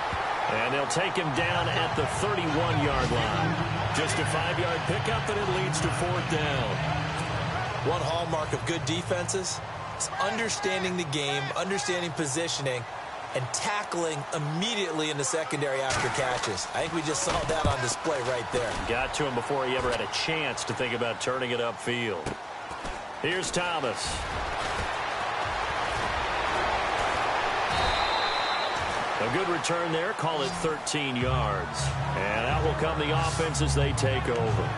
[SPEAKER 1] And they'll take him down at the 31-yard line. Just a 5-yard pickup, and it leads to fourth down.
[SPEAKER 2] One hallmark of good defenses is understanding the game, understanding positioning, and tackling immediately in the secondary after catches. I think we just saw that on display right there.
[SPEAKER 1] Got to him before he ever had a chance to think about turning it upfield. Here's Thomas. A good return there. Call it 13 yards. And out will come the offense as they take over.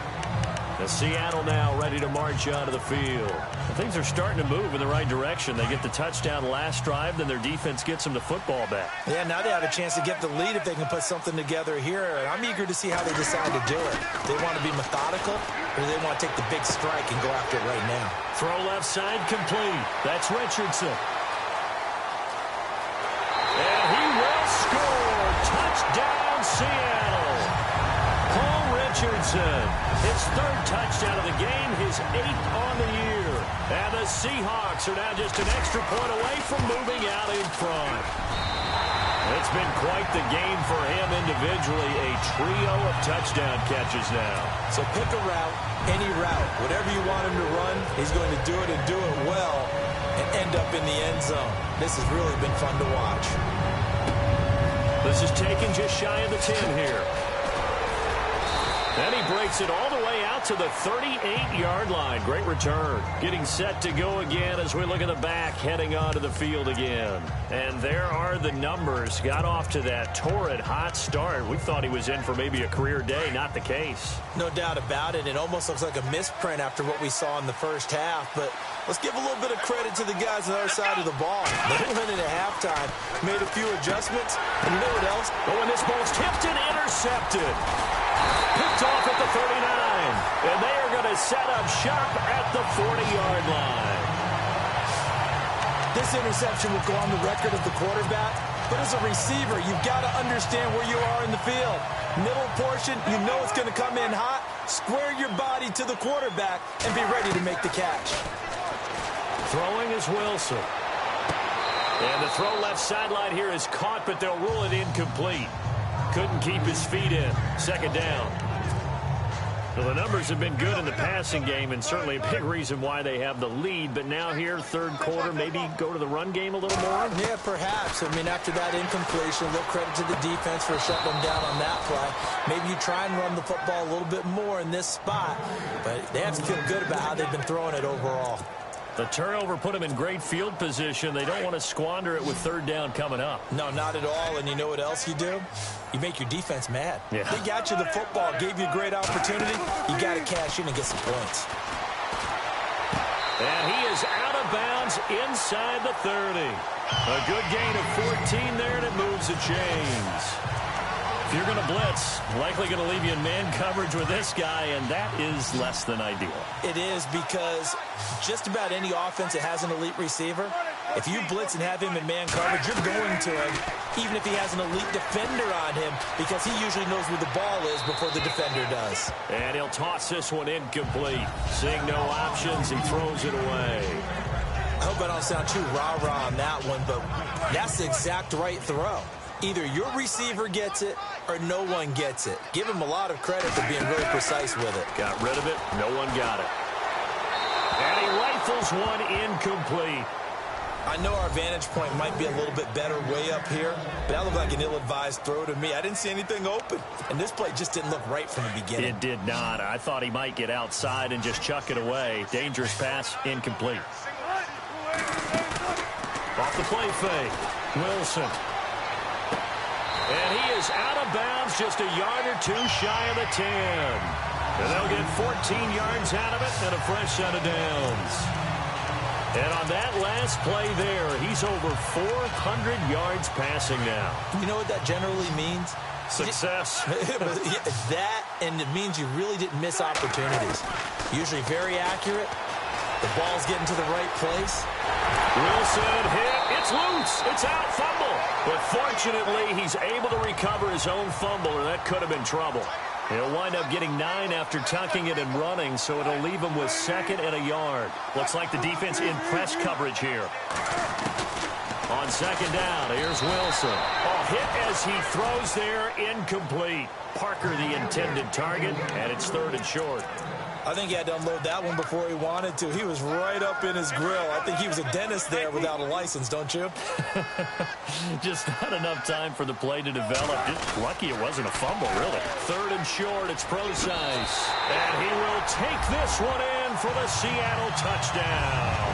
[SPEAKER 1] The Seattle now ready to march out of the field. And things are starting to move in the right direction. They get the touchdown last drive, then their defense gets them the football back.
[SPEAKER 2] Yeah, now they have a chance to get the lead if they can put something together here. And I'm eager to see how they decide to do it. Do they want to be methodical, or do they want to take the big strike and go after it right now?
[SPEAKER 1] Throw left side complete. That's Richardson. And he will score. Touchdown, Seattle. Paul Richardson, his third touchdown of the game, his 8th on the year. And the Seahawks are now just an extra point away from moving out in front. It's been quite the game for him individually. A trio of touchdown catches now.
[SPEAKER 2] So pick a route, any route. Whatever you want him to run, he's going to do it and do it well and end up in the end zone. This has really been fun to watch.
[SPEAKER 1] This is taken just shy of the 10 here. And he breaks it all the way out to the 38-yard line. Great return. Getting set to go again as we look at the back, heading onto the field again. And there are the numbers. Got off to that torrid hot start. We thought he was in for maybe a career day. Not the case.
[SPEAKER 2] No doubt about it. It almost looks like a misprint after what we saw in the first half. But let's give a little bit of credit to the guys on the other side of the ball. They went in at halftime, made a few adjustments. And you know what else?
[SPEAKER 1] Oh, and this ball's tipped and intercepted. Picked off at the 39. And they are going to set up shop at the 40-yard line.
[SPEAKER 2] This interception will go on the record of the quarterback. But as a receiver, you've got to understand where you are in the field. Middle portion, you know it's going to come in hot. Square your body to the quarterback and be ready to make the catch.
[SPEAKER 1] Throwing is Wilson. And the throw left sideline here is caught, but they'll rule it incomplete. Couldn't keep his feet in. Second down. Well, the numbers have been good in the passing game, and certainly a big reason why they have the lead. But now here, third quarter, maybe go to the run game a little more?
[SPEAKER 2] Yeah, perhaps. I mean, after that incompletion, a little credit to the defense for shutting them down on that play. Maybe you try and run the football a little bit more in this spot. But they have to feel good about how they've been throwing it overall.
[SPEAKER 1] The turnover put them in great field position. They don't want to squander it with third down coming up.
[SPEAKER 2] No, not at all. And you know what else you do? You make your defense mad.
[SPEAKER 1] Yeah.
[SPEAKER 2] They got you the football, gave you a great opportunity. You got to cash in and get some points.
[SPEAKER 1] And he is out of bounds inside the 30. A good gain of 14 there, and it moves the chains. If you're going to blitz, likely going to leave you in man coverage with this guy, and that is less than ideal. It
[SPEAKER 2] is, because just about any offense that has an elite receiver, if you blitz and have him in man coverage, you're going to him, even if he has an elite defender on him, because he usually knows where the ball is before the defender does. And he'll toss this one incomplete. Seeing no options, he throws it away. I hope I don't sound too rah-rah on that one, but that's the exact right throw. Either your receiver gets it or no one gets it. Give him a lot of credit for being really precise with it. Got rid of it. No one got it. And he rifles one incomplete. I know our vantage point might be a little bit better way up here, but that looked like an ill-advised throw to me. I didn't see anything open, and this play just didn't look right from the beginning. It did not. I thought he might get outside and just chuck it away. Dangerous pass, incomplete. Off the play fake, Wilson. And he is out of bounds, just a yard or two shy of the 10. And they'll get 14 yards out of it and a fresh set of downs. And on that last play there, he's over 400 yards passing now. You know what that generally means? Success. That, and it means you really didn't miss opportunities. Usually very accurate. The ball's getting to the right place. Wilson hit. It's loose. It's out. Fumble. But fortunately, he's able to recover his own fumble, or that could have been trouble. He'll wind up getting 9 after tucking it and running, so it'll leave him with 2nd and a yard. Looks like the defense in press coverage here. On 2nd down, here's Wilson. Oh, hit as he throws there, incomplete. Parker the intended target, and it's 3rd and short. I think he had to unload that one before he wanted to. He was right up in his grill. I think he was a dentist there without a license, don't you? Just not enough time for the play to develop. Just lucky it wasn't a fumble, really. 3rd and short, it's Procise. And he will take this one in for the Seattle touchdown.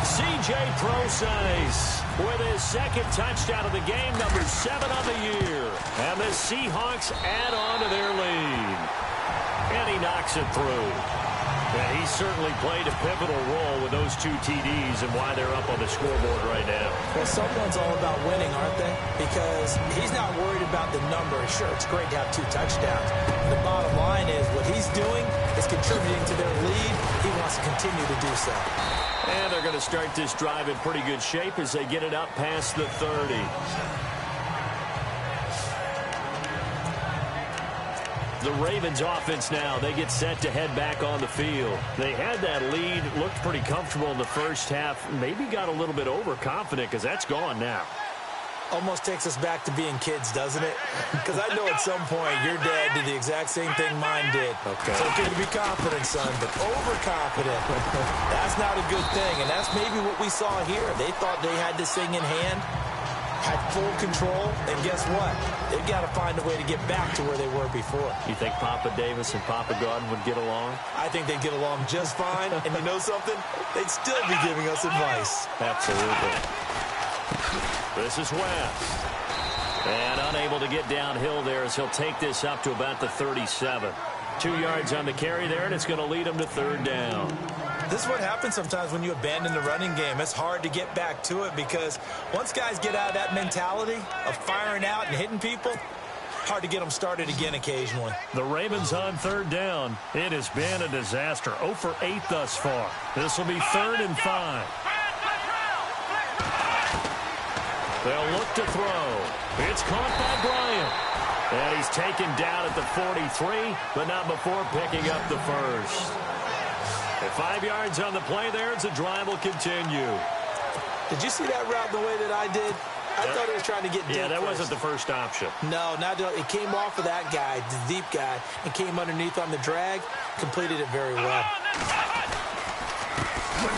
[SPEAKER 2] C.J. Procise with his 2nd touchdown of the game, number 7 on the year. And the Seahawks add on to their lead. And he knocks it through. And he certainly played a pivotal role with those 2 TDs and why they're up on the scoreboard right now. Well, someone's all about winning, aren't they? Because he's not worried about the number. Sure, it's great to have 2 touchdowns. The bottom line is what he's doing is contributing to their lead. He wants to continue to do so. And they're going to start this drive in pretty good shape as they get it up past the 30. The Ravens offense now, they get set to head back on the field. They had that lead, looked pretty comfortable in the first half, maybe got a little bit overconfident because that's gone now. Almost takes us back to being kids, doesn't it? Because I know at some point your dad did the exact same thing mine did. Okay. It's okay to be confident, son, but overconfident, that's not a good thing. And that's maybe what we saw here. They thought they had this thing in hand, had full control, and guess what? They've got to find a way to get back to where they were before. You think Papa Davis and Papa Gordon would get along? I think they'd get along just fine, and you know something? They'd still be giving us advice. Absolutely. This is West. And unable to get downhill there as he'll take this up to about the 37. 2 yards on the carry there, and it's going to lead him to 3rd down. This is what happens sometimes when you abandon the running game. It's hard to get back to it because once guys get out of that mentality of firing out and hitting people, hard to get them started again occasionally. The Ravens on 3rd down. It has been a disaster. 0 for 8 thus far. This will be 3rd and 5. They'll look to throw. It's caught by Bryant. And he's taken down at the 43, but not before picking up the first. At 5 yards on the play there, the drive will continue. Did you see that route the way that I did? I thought he was trying to get deep.
[SPEAKER 1] Yeah, that
[SPEAKER 2] first.
[SPEAKER 1] wasn't the first option.
[SPEAKER 2] No, it came off of that guy, the deep guy, and came underneath on the drag. Completed it very well.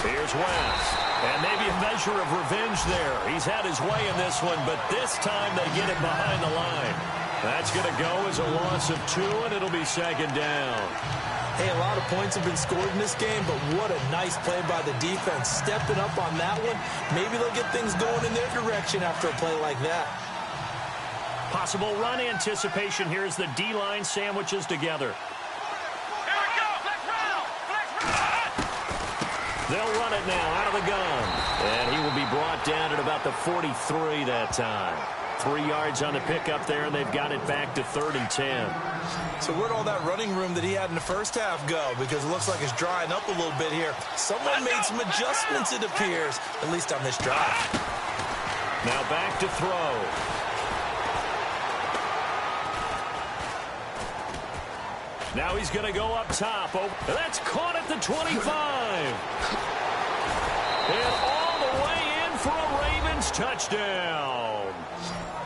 [SPEAKER 1] Here's West. And maybe a measure of revenge there. He's had his way in this one, but this time they get him behind the line. That's going to go as a loss of 2, and it'll be second down.
[SPEAKER 2] Hey, a lot of points have been scored in this game, but what a nice play by the defense. Stepping up on that one. Maybe they'll get things going in their direction after a play like that.
[SPEAKER 1] Possible run anticipation here as the D-line sandwiches together. They'll run it now out of the gun. And he will be brought down at about the 43 that time. 3 yards on the pickup there, and they've got it back to 3rd and 10.
[SPEAKER 2] So where'd all that running room that he had in the first half go? Because it looks like it's drying up a little bit here. Someone made some adjustments, it appears, at least on this drive.
[SPEAKER 1] Now back to throw. Now he's going to go up top. Oh, that's caught at the 25. And all the way in for a Ravens touchdown.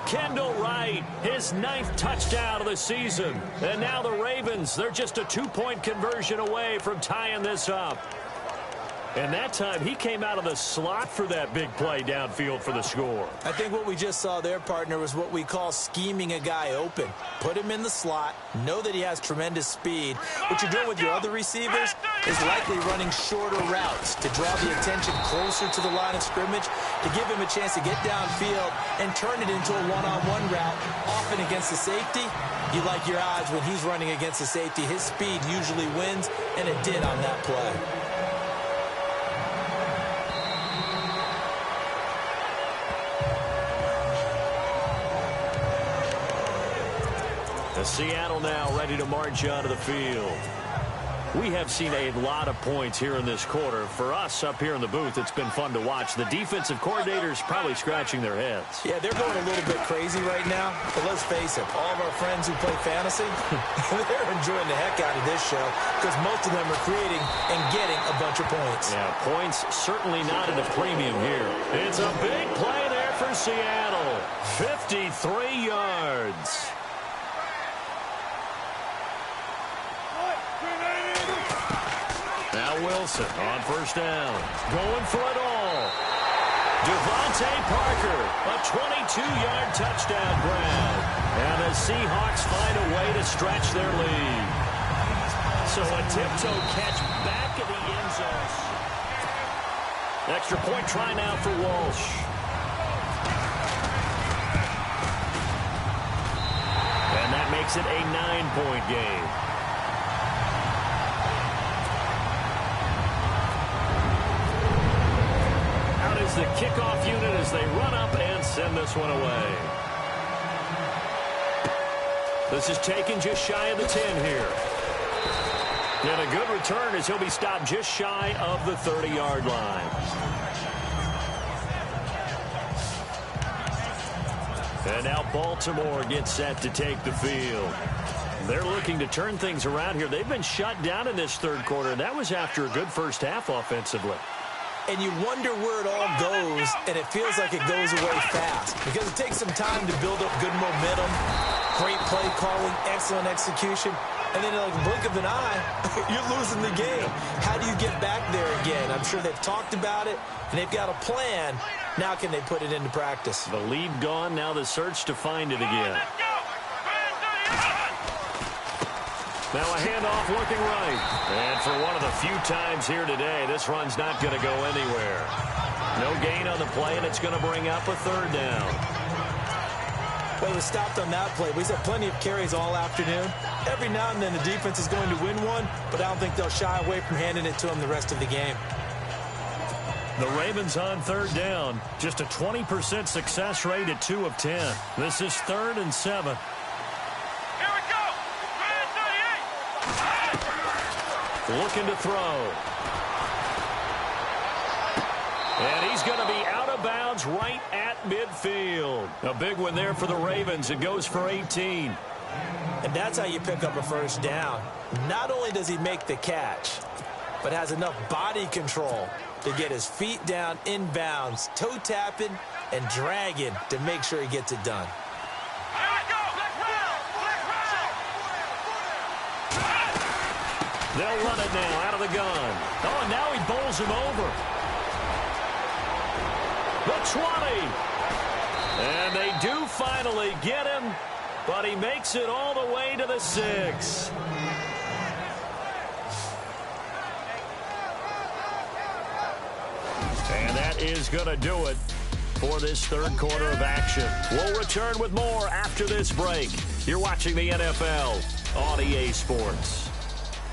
[SPEAKER 1] Kendall Wright, his 9th touchdown of the season. And now the Ravens, they're just a 2-point conversion away from tying this up. And that time, he came out of the slot for that big play downfield for the score.
[SPEAKER 2] I think what we just saw there, partner, was what we call scheming a guy open. Put him in the slot, know that he has tremendous speed. What you're doing with your other receivers is likely running shorter routes to draw the attention closer to the line of scrimmage, to give him a chance to get downfield and turn it into a one-on-one route, often against the safety. You like your odds when he's running against the safety. His speed usually wins, and it did on that play.
[SPEAKER 1] Seattle now ready to march onto the field. We have seen a lot of points here in this quarter. For us up here in the booth, it's been fun to watch. The defensive coordinators probably scratching their heads.
[SPEAKER 2] Yeah, they're going a little bit crazy right now. But let's face it, all of our friends who play fantasy, they're enjoying the heck out of this show because most of them are creating and getting a bunch of points.
[SPEAKER 1] Yeah, points certainly not at a premium here. It's a big play there for Seattle. 53 yards. Now Wilson on first down. Going for it all. Devontae Parker, a 22-yard touchdown grab. And the Seahawks find a way to stretch their lead. So a tiptoe catch back in the end zone. Extra point try now for Walsh. And that makes it a 9-point game. The kickoff unit as they run up and send this one away. This is taken just shy of the 10 here. And a good return as he'll be stopped just shy of the 30-yard line. And now Baltimore gets set to take the field. They're looking to turn things around here. They've been shut down in this third quarter. That was after a good first half offensively.
[SPEAKER 2] And you wonder where it all goes, and it feels like it goes away fast because it takes some time to build up good momentum, great play calling, excellent execution, and then like a blink of an eye, you're losing the game. How do you get back there again? I'm sure they've talked about it, and they've got a plan. Now can they put it into practice?
[SPEAKER 1] The lead gone, now the search to find it again. Now a handoff looking right. And for one of the few times here today, this run's not going to go anywhere. No gain on the play, and it's going to bring up a third down.
[SPEAKER 2] Well, he was stopped on that play. He's had plenty of carries all afternoon. Every now and then the defense is going to win one, but I don't think they'll shy away from handing it to him the rest of the game.
[SPEAKER 1] The Ravens on third down. Just a 20% success rate at 2 of 10. This is 3rd and 7. Looking to throw. And he's going to be out of bounds right at midfield. A big one there for the Ravens. It goes for 18.
[SPEAKER 2] And that's how you pick up a first down. Not only does he make the catch, but has enough body control to get his feet down inbounds, toe tapping and dragging to make sure he gets it done.
[SPEAKER 1] They'll run it now out of the gun. Oh, and now he bowls him over. The 20. And they do finally get him, but he makes it all the way to the 6. And that is going to do it for this third quarter of action. We'll return with more after this break. You're watching the NFL on EA Sports.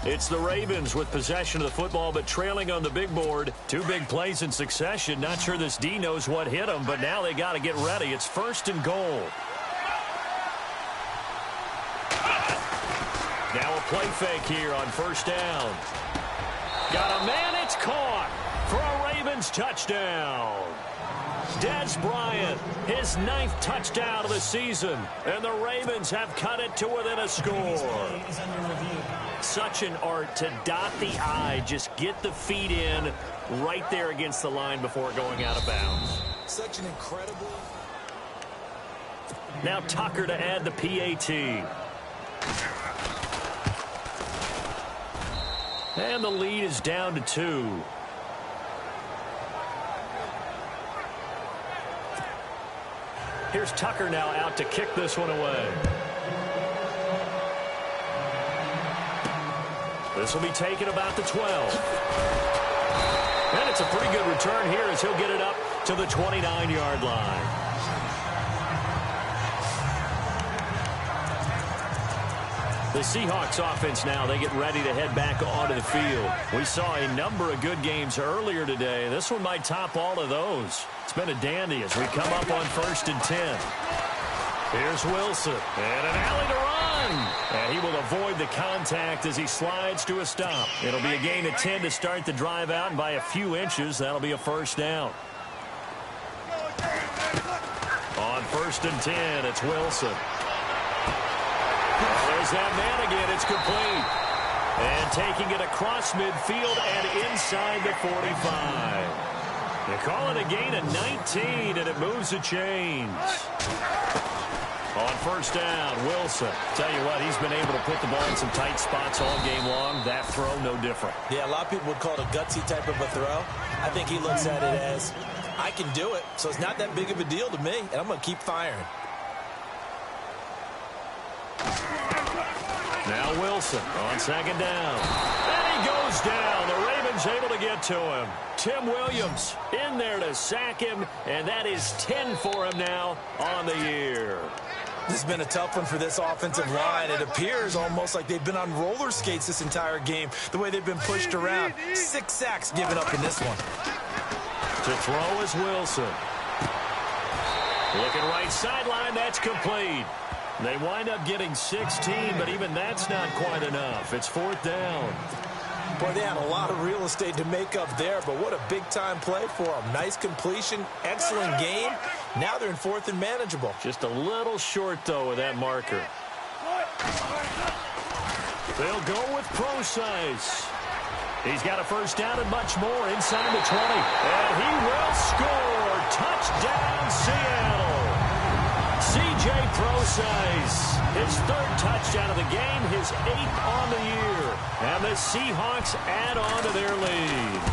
[SPEAKER 1] It's the Ravens with possession of the football, but trailing on the big board. 2 big plays in succession. Not sure this D knows what hit them, but now they got to get ready. It's 1st and goal. Now a play fake here on 1st down. Got a man, it's caught for a Ravens touchdown. Des Bryant, his 9th touchdown of the season, and the Ravens have cut it to within a score. Such an art to dot the I, just get the feet in right there against the line before going out of bounds.
[SPEAKER 2] Such an incredible...
[SPEAKER 1] Now Tucker to add the PAT. And the lead is down to 2. Here's Tucker now out to kick this one away. This will be taken about the 12. And it's a pretty good return here as he'll get it up to the 29-yard line. The Seahawks offense now, they get ready to head back onto the field. We saw a number of good games earlier today. This one might top all of those. It's been a dandy as we come up on 1st and 10. Here's Wilson, and an alley to run. And he will avoid the contact as he slides to a stop. It'll be a gain of 10 to start the drive out, and by a few inches, that'll be a 1st down. On 1st and 10, it's Wilson. There's that man again. It's complete. And taking it across midfield and inside the 45. They call it a gain of 19, and it moves the chains. On 1st down, Wilson. Tell you what, he's been able to put the ball in some tight spots all game long. That throw, no different.
[SPEAKER 2] Yeah, a lot of people would call it a gutsy type of a throw. I think he looks at it as, I can do it, so it's not that big of a deal to me, and I'm going to keep firing.
[SPEAKER 1] Now Wilson on 2nd down. And he goes down. The Ravens able to get to him. Tim Williams in there to sack him, and that is 10 for him now on the year.
[SPEAKER 2] This has been a tough one for this offensive line. It appears almost like they've been on roller skates this entire game, the way they've been pushed around. 6 sacks given up in this one.
[SPEAKER 1] To throw is Wilson. Looking right sideline, that's complete. They wind up getting 16, but even that's not quite enough. It's 4th down.
[SPEAKER 2] Boy, they had a lot of real estate to make up there, but what a big-time play for them. Nice completion, excellent game. Now they're in 4th and manageable.
[SPEAKER 1] Just a little short, though, with that marker. They'll go with Procise. He's got a 1st down and much more inside the 20. And he will score. Touchdown, Seattle. C.J. Procise, his 3rd touchdown of the game, his 8th on the year. And the Seahawks add on to their lead.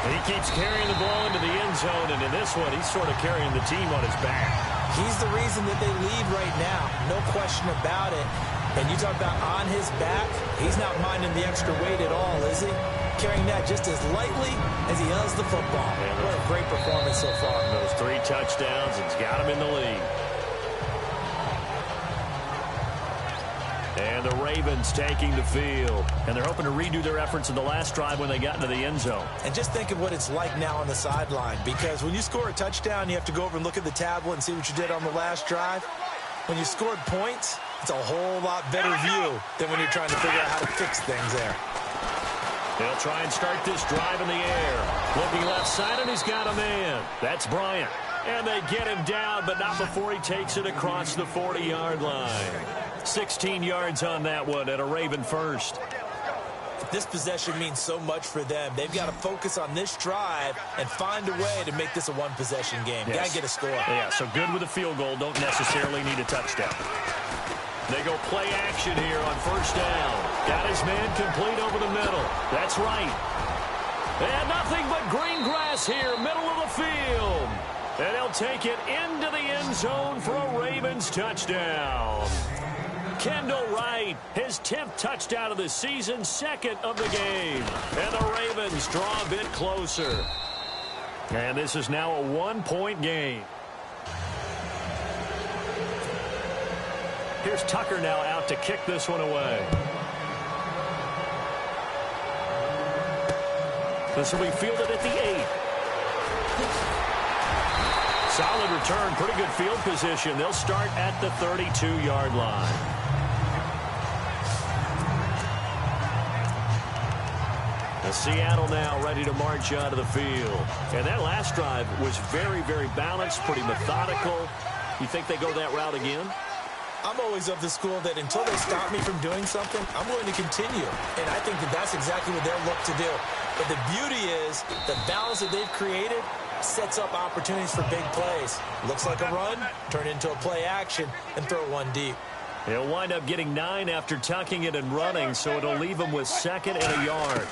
[SPEAKER 1] He keeps carrying the ball into the end zone, and in this one, he's sort of carrying the team on his back.
[SPEAKER 2] He's the reason that they lead right now, no question about it. And you talk about on his back, he's not minding the extra weight at all, is he? Carrying that just as lightly as he does the football. Man, what a great performance so far.
[SPEAKER 1] Those 3 touchdowns, it's got him in the lead. And the Ravens taking the field. And they're hoping to redo their efforts in the last drive when they got into the end zone.
[SPEAKER 2] And just think of what it's like now on the sideline. Because when you score a touchdown, you have to go over and look at the tablet and see what you did on the last drive. When you scored points, it's a whole lot better view than when you're trying to figure out how to fix things there.
[SPEAKER 1] They'll try and start this drive in the air. Looking left side, and he's got a man. That's Bryant. And they get him down, but not before he takes it across the 40-yard line. 16 yards on that one, and a Raven 1st.
[SPEAKER 2] This possession means so much for them. They've got to focus on this drive and find a way to make this a one-possession game.
[SPEAKER 1] Yes.
[SPEAKER 2] Got to get a score.
[SPEAKER 1] Yeah, so good with a field goal. Don't necessarily need a touchdown. They go play action here on first down. Got his man complete over the middle. That's right. And nothing but green grass here, middle of the field. And they'll take it into the end zone for a Ravens touchdown. Kendall Wright, his 10th touchdown of the season, 2nd of the game. And the Ravens draw a bit closer. And this is now a 1-point game. Here's Tucker now out to kick this one away. This will be fielded at the 8. Solid return, pretty good field position. They'll start at the 32-yard line. The Seattle now ready to march out of the field. And that last drive was very, very balanced, pretty methodical. You think they go that route again?
[SPEAKER 2] I'm always of the school that until they stop me from doing something, I'm going to continue. And I think that that's exactly what they'll look to do. But the beauty is the balance that they've created sets up opportunities for big plays. Looks like a run, turn into a play action, and throw one deep.
[SPEAKER 1] He'll wind up getting 9 after tucking it and running, so it'll leave him with 2nd and a yard.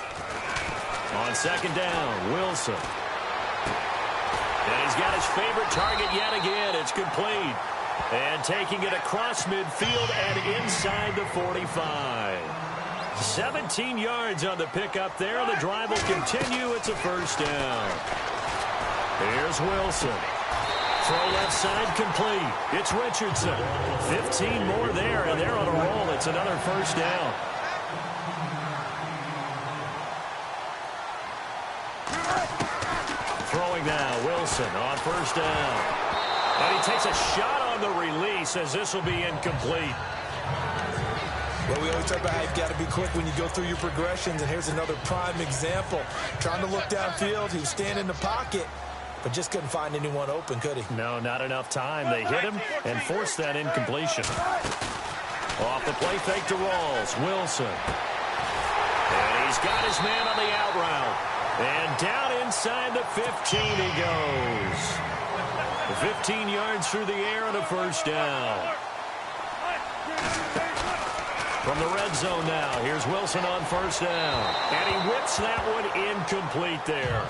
[SPEAKER 1] On 2nd down, Wilson. And he's got his favorite target yet again. It's complete. And taking it across midfield and inside the 45. 17 yards on the pickup there. The drive will continue. It's a first down. Here's Wilson. Throw left side complete. It's Richardson. 15 more there, and they're on a roll. It's another first down. Throwing now, Wilson on first down. And he takes a shot on the release as this will be incomplete.
[SPEAKER 2] Well, we always talk about how you've got to be quick when you go through your progressions, and here's another prime example. Trying to look downfield, he was standing in the pocket, but just couldn't find anyone open, could he?
[SPEAKER 1] No, not enough time. They hit him and forced that incompletion. Off the play fake to Rawls. Wilson. And he's got his man on the out route. And down inside the 15 he goes. 15 yards through the air and a first down. From the red zone now, here's Wilson on first down. And he whips that one incomplete there.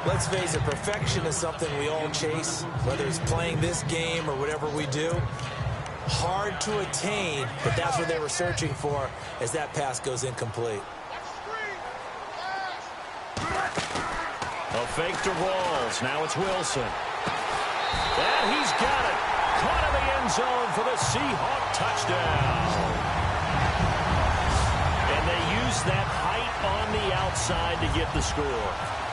[SPEAKER 2] Let's face it, perfection is something we all chase, whether it's playing this game or whatever we do. Hard to attain, but that's what they were searching for as that pass goes incomplete.
[SPEAKER 1] A fake to Rawls. Now it's Wilson. And he's got it. Caught in the end zone for the Seahawk touchdown. And they use that height on the outside to get the score.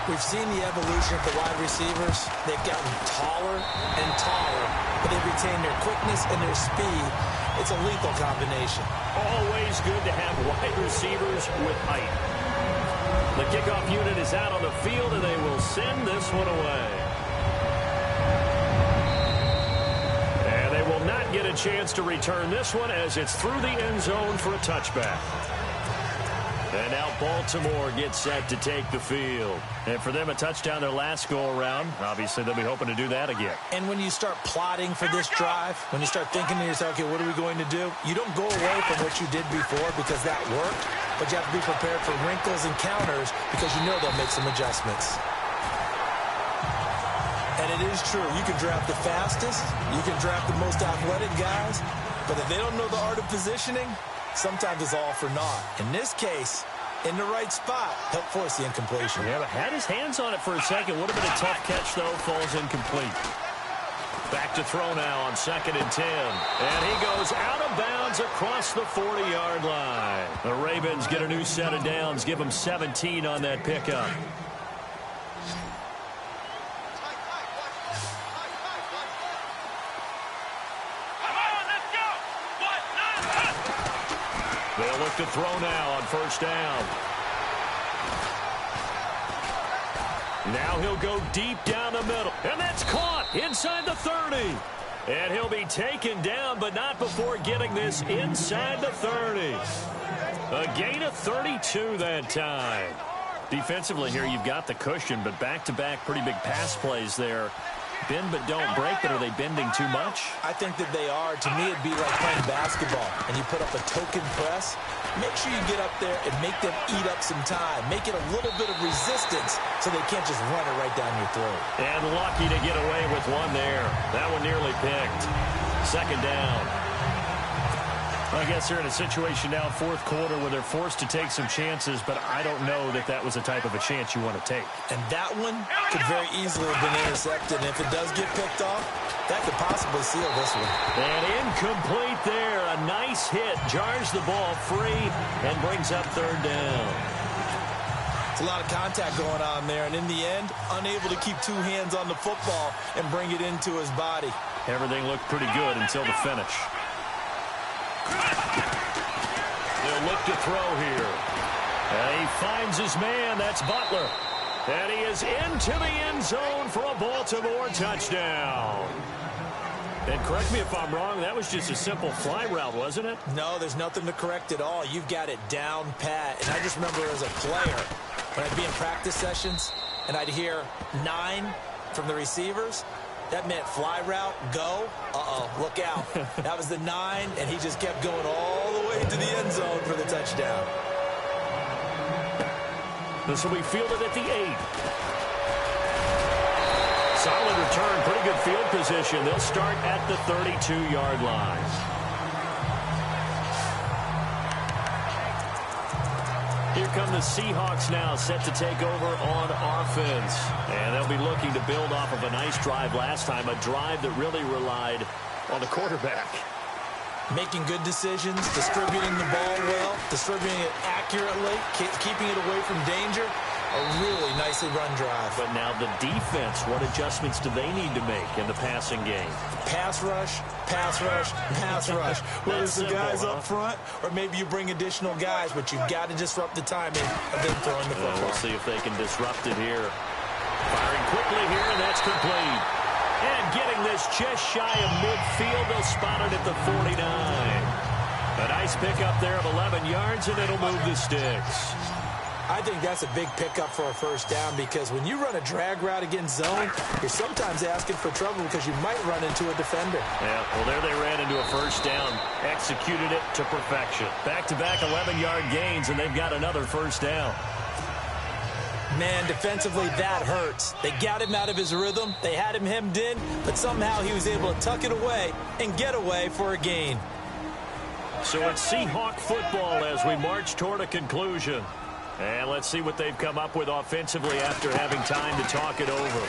[SPEAKER 2] We've seen the evolution of the wide receivers. They've gotten taller and taller, but they've retained their quickness and their speed. It's a lethal combination.
[SPEAKER 1] Always good to have wide receivers with height. The kickoff unit is out on the field, and they will send this one away. And they will not get a chance to return this one as it's through the end zone for a touchback. And now Baltimore gets set to take the field. And for them, a touchdown their last go-around. Obviously, they'll be hoping to do that again.
[SPEAKER 2] And when you start plotting for this drive, when you start thinking to yourself, okay, what are we going to do? You don't go away from what you did before because that worked, but you have to be prepared for wrinkles and counters because you know they'll make some adjustments. And it is true. You can draft the fastest. You can draft the most athletic guys. But if they don't know the art of positioning, sometimes it's all for naught. In this case, in the right spot, help force the incompletion.
[SPEAKER 1] Yeah, but had his hands on it for a second. Would have been a tough catch, though. Falls incomplete. Back to throw now on 2nd and 10. And he goes out of bounds across the 40-yard line. The Ravens get a new set of downs. Give them 17 on that pickup. They'll look to throw now on first down. Now he'll go deep down the middle. And that's caught inside the 30. And he'll be taken down, but not before getting this inside the 30. A gain of 32 that time. Defensively here, you've got the cushion, but back-to-back pretty big pass plays there. Bend but don't break, but are they bending too much?
[SPEAKER 2] I think that they are. To me, it'd be like playing basketball, and you put up a token press. Make sure you get up there and make them eat up some time. Make it a little bit of resistance so they can't just run it right down your throat.
[SPEAKER 1] And lucky to get away with one there. That one nearly picked. Second down. I guess they're in a situation now, fourth quarter, where they're forced to take some chances, but I don't know that that was the type of a chance you want to take.
[SPEAKER 2] And that one could very easily have been intercepted. And if it does get picked off, that could possibly seal this one.
[SPEAKER 1] And incomplete there. A nice hit. Jars the ball free and brings up third down.
[SPEAKER 2] It's a lot of contact going on there. And in the end, unable to keep two hands on the football and bring it into his body.
[SPEAKER 1] Everything looked pretty good until the finish. They'll look to throw here. And he finds his man. That's Butler. And he is into the end zone for a Baltimore touchdown. And correct me if I'm wrong, that was just a simple fly route, wasn't it?
[SPEAKER 2] No, there's nothing to correct at all. You've got it down pat. And I just remember as a player, when I'd be in practice sessions, and I'd hear 9 from the receivers, that meant fly route, go. Uh-oh, look out. That was the 9, and he just kept going all the way to the end zone for the touchdown.
[SPEAKER 1] This will be fielded at the 8. Solid return, pretty good field position. They'll start at the 32-yard line. Here come the Seahawks now, set to take over on offense. And they'll be looking to build off of a nice drive last time, a drive that really relied on the quarterback.
[SPEAKER 2] Making good decisions, distributing the ball well, distributing it accurately, keeping it away from danger. A really nicely run drive.
[SPEAKER 1] But now the defense, what adjustments do they need to make in the passing game?
[SPEAKER 2] Pass rush, pass rush, pass rush. Whether it's the guys
[SPEAKER 1] simple,
[SPEAKER 2] up front or maybe you bring additional guys, but you've got to disrupt the timing of them throwing the football.
[SPEAKER 1] We'll see if they can disrupt it here. Firing quickly here, and that's complete. And getting this just shy of midfield, they'll spot it at the 49. A nice pickup there of 11 yards, and it'll move the sticks.
[SPEAKER 2] I think that's a big pickup for a first down because when you run a drag route against zone, you're sometimes asking for trouble because you might run into a defender.
[SPEAKER 1] Yeah, well, there they ran into a first down, executed it to perfection. Back-to-back 11-yard gains, and they've got another first down.
[SPEAKER 2] Man, defensively, that hurts. They got him out of his rhythm. They had him hemmed in, but somehow he was able to tuck it away and get away for a gain.
[SPEAKER 1] So it's Seahawk football as we march toward a conclusion. And let's see what they've come up with offensively after having time to talk it over.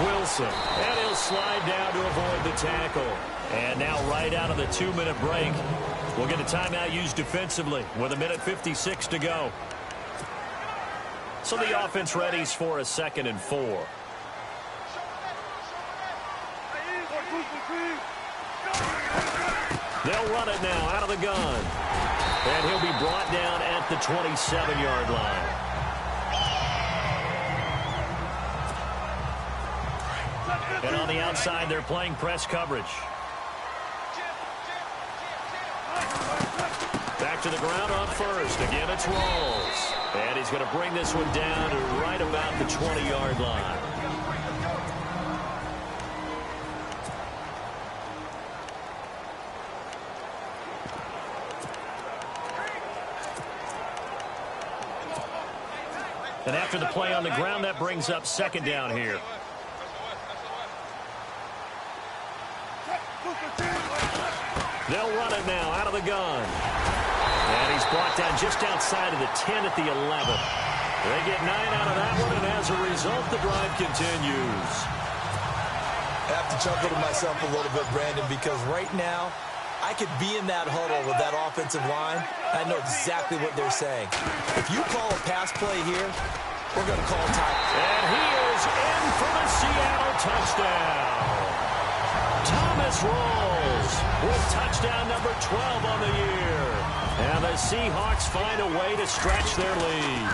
[SPEAKER 1] Wilson, and he'll slide down to avoid the tackle. And now right out of the 2-minute break, we'll get a timeout used defensively with 1:56 to go. So the offense readies for a 2nd and 4. They'll run it now out of the gun. And he'll be brought down at the 27-yard line. And on the outside, they're playing press coverage. Back to the ground on first. Again, it's Rawls. And he's going to bring this one down to right about the 20-yard line. And after the play on the ground, that brings up 2nd down here. They'll run it now out of the gun. And he's brought down just outside of the 10 at the 11. They get 9 out of that one, and as a result, the drive continues.
[SPEAKER 2] I have to chuckle to myself a little bit, Brandon, because right now, I could be in that huddle with that offensive line. I know exactly what they're saying. If you call a pass play here, we're going to call time.
[SPEAKER 1] And he is in for the Seattle touchdown. Thomas Rawls with touchdown number 12 on the year. And the Seahawks find a way to stretch their lead.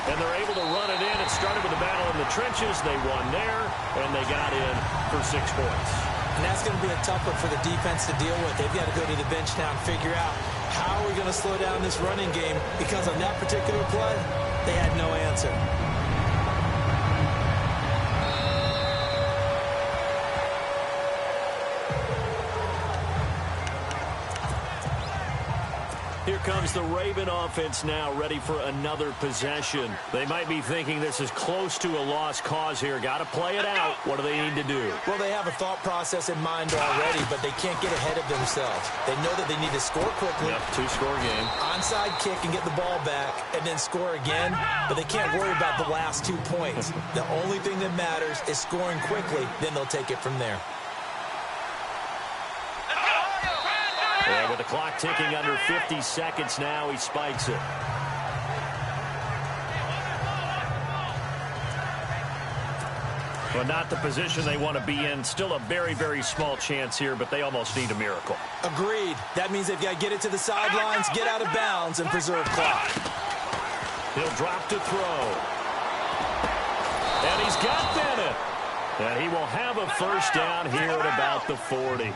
[SPEAKER 1] And they're able to run it in. It started with a battle in the trenches. They won there, and they got in for 6 points.
[SPEAKER 2] And that's going to be a tough one for the defense to deal with. They've got to go to the bench now and figure out how are we going to slow down this running game, because on that particular play, they had no answer.
[SPEAKER 1] Here comes the Raven offense now, ready for another possession. They might be thinking this is close to a lost cause here. Got to play it out. What do they need to do?
[SPEAKER 2] Well, they have a thought process in mind already, but they can't get ahead of themselves. They know that they need to score quickly.
[SPEAKER 1] Yep, two-score game.
[SPEAKER 2] Onside kick and get the ball back, and then score again. But they can't worry about the last 2 points. The only thing that matters is scoring quickly. Then they'll take it from there.
[SPEAKER 1] And with the clock ticking under 50 seconds now, he spikes it. Well, not the position they want to be in. Still a very, very small chance here, but they almost need a miracle.
[SPEAKER 2] Agreed. That means they've got to get it to the sidelines, get out of bounds, and preserve clock.
[SPEAKER 1] He'll drop to throw. And he's got Bennett. And he will have a first down here at about the 40.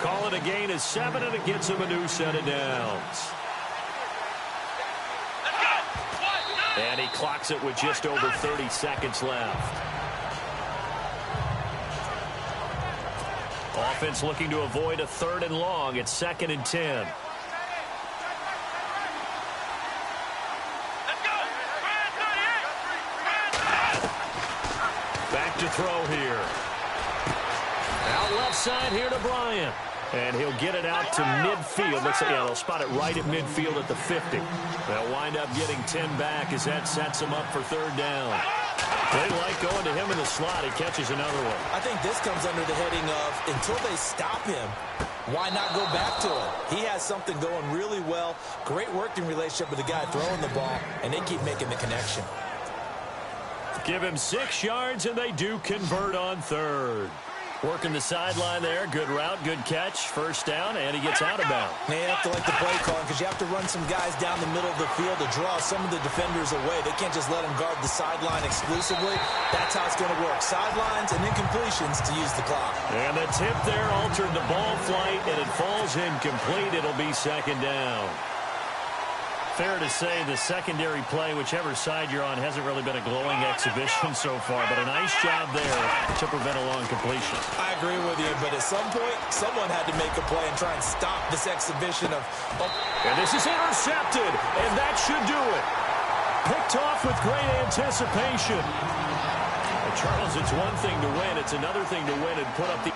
[SPEAKER 1] Call it a gain of 7, and it gets him a new set of downs. And he clocks it with just over 30 seconds left. Offense looking to avoid a 3rd and long. It's 2nd and 10. Back to throw here. Out left side here to Bryant. And he'll get it out to midfield. Looks like, they'll spot it right at midfield at the 50. They'll wind up getting 10 back as that sets them up for 3rd down. They like going to him in the slot. He catches another one.
[SPEAKER 2] I think this comes under the heading of, until they stop him, why not go back to him? He has something going really well. Great working relationship with the guy throwing the ball, and they keep making the connection.
[SPEAKER 1] Give him 6 yards, and they do convert on 3rd. Working the sideline there. Good route, good catch. First down, and he gets out of bounds.
[SPEAKER 2] They have to like the play calling, because you have to run some guys down the middle of the field to draw some of the defenders away. They can't just let them guard the sideline exclusively. That's how it's going to work. Sidelines and incompletions to use the clock.
[SPEAKER 1] And the tip there altered the ball flight, and it falls incomplete. It'll be 2nd down. Fair to say the secondary play, whichever side you're on, hasn't really been a glowing exhibition so far, but a nice job there to prevent a long completion.
[SPEAKER 2] I agree with you, but at some point, someone had to make a play and try and stop this exhibition of...
[SPEAKER 1] And this is intercepted, and that should do it. Picked off with great anticipation. Well, Charles, it's one thing to win. It's another thing to win and put up the...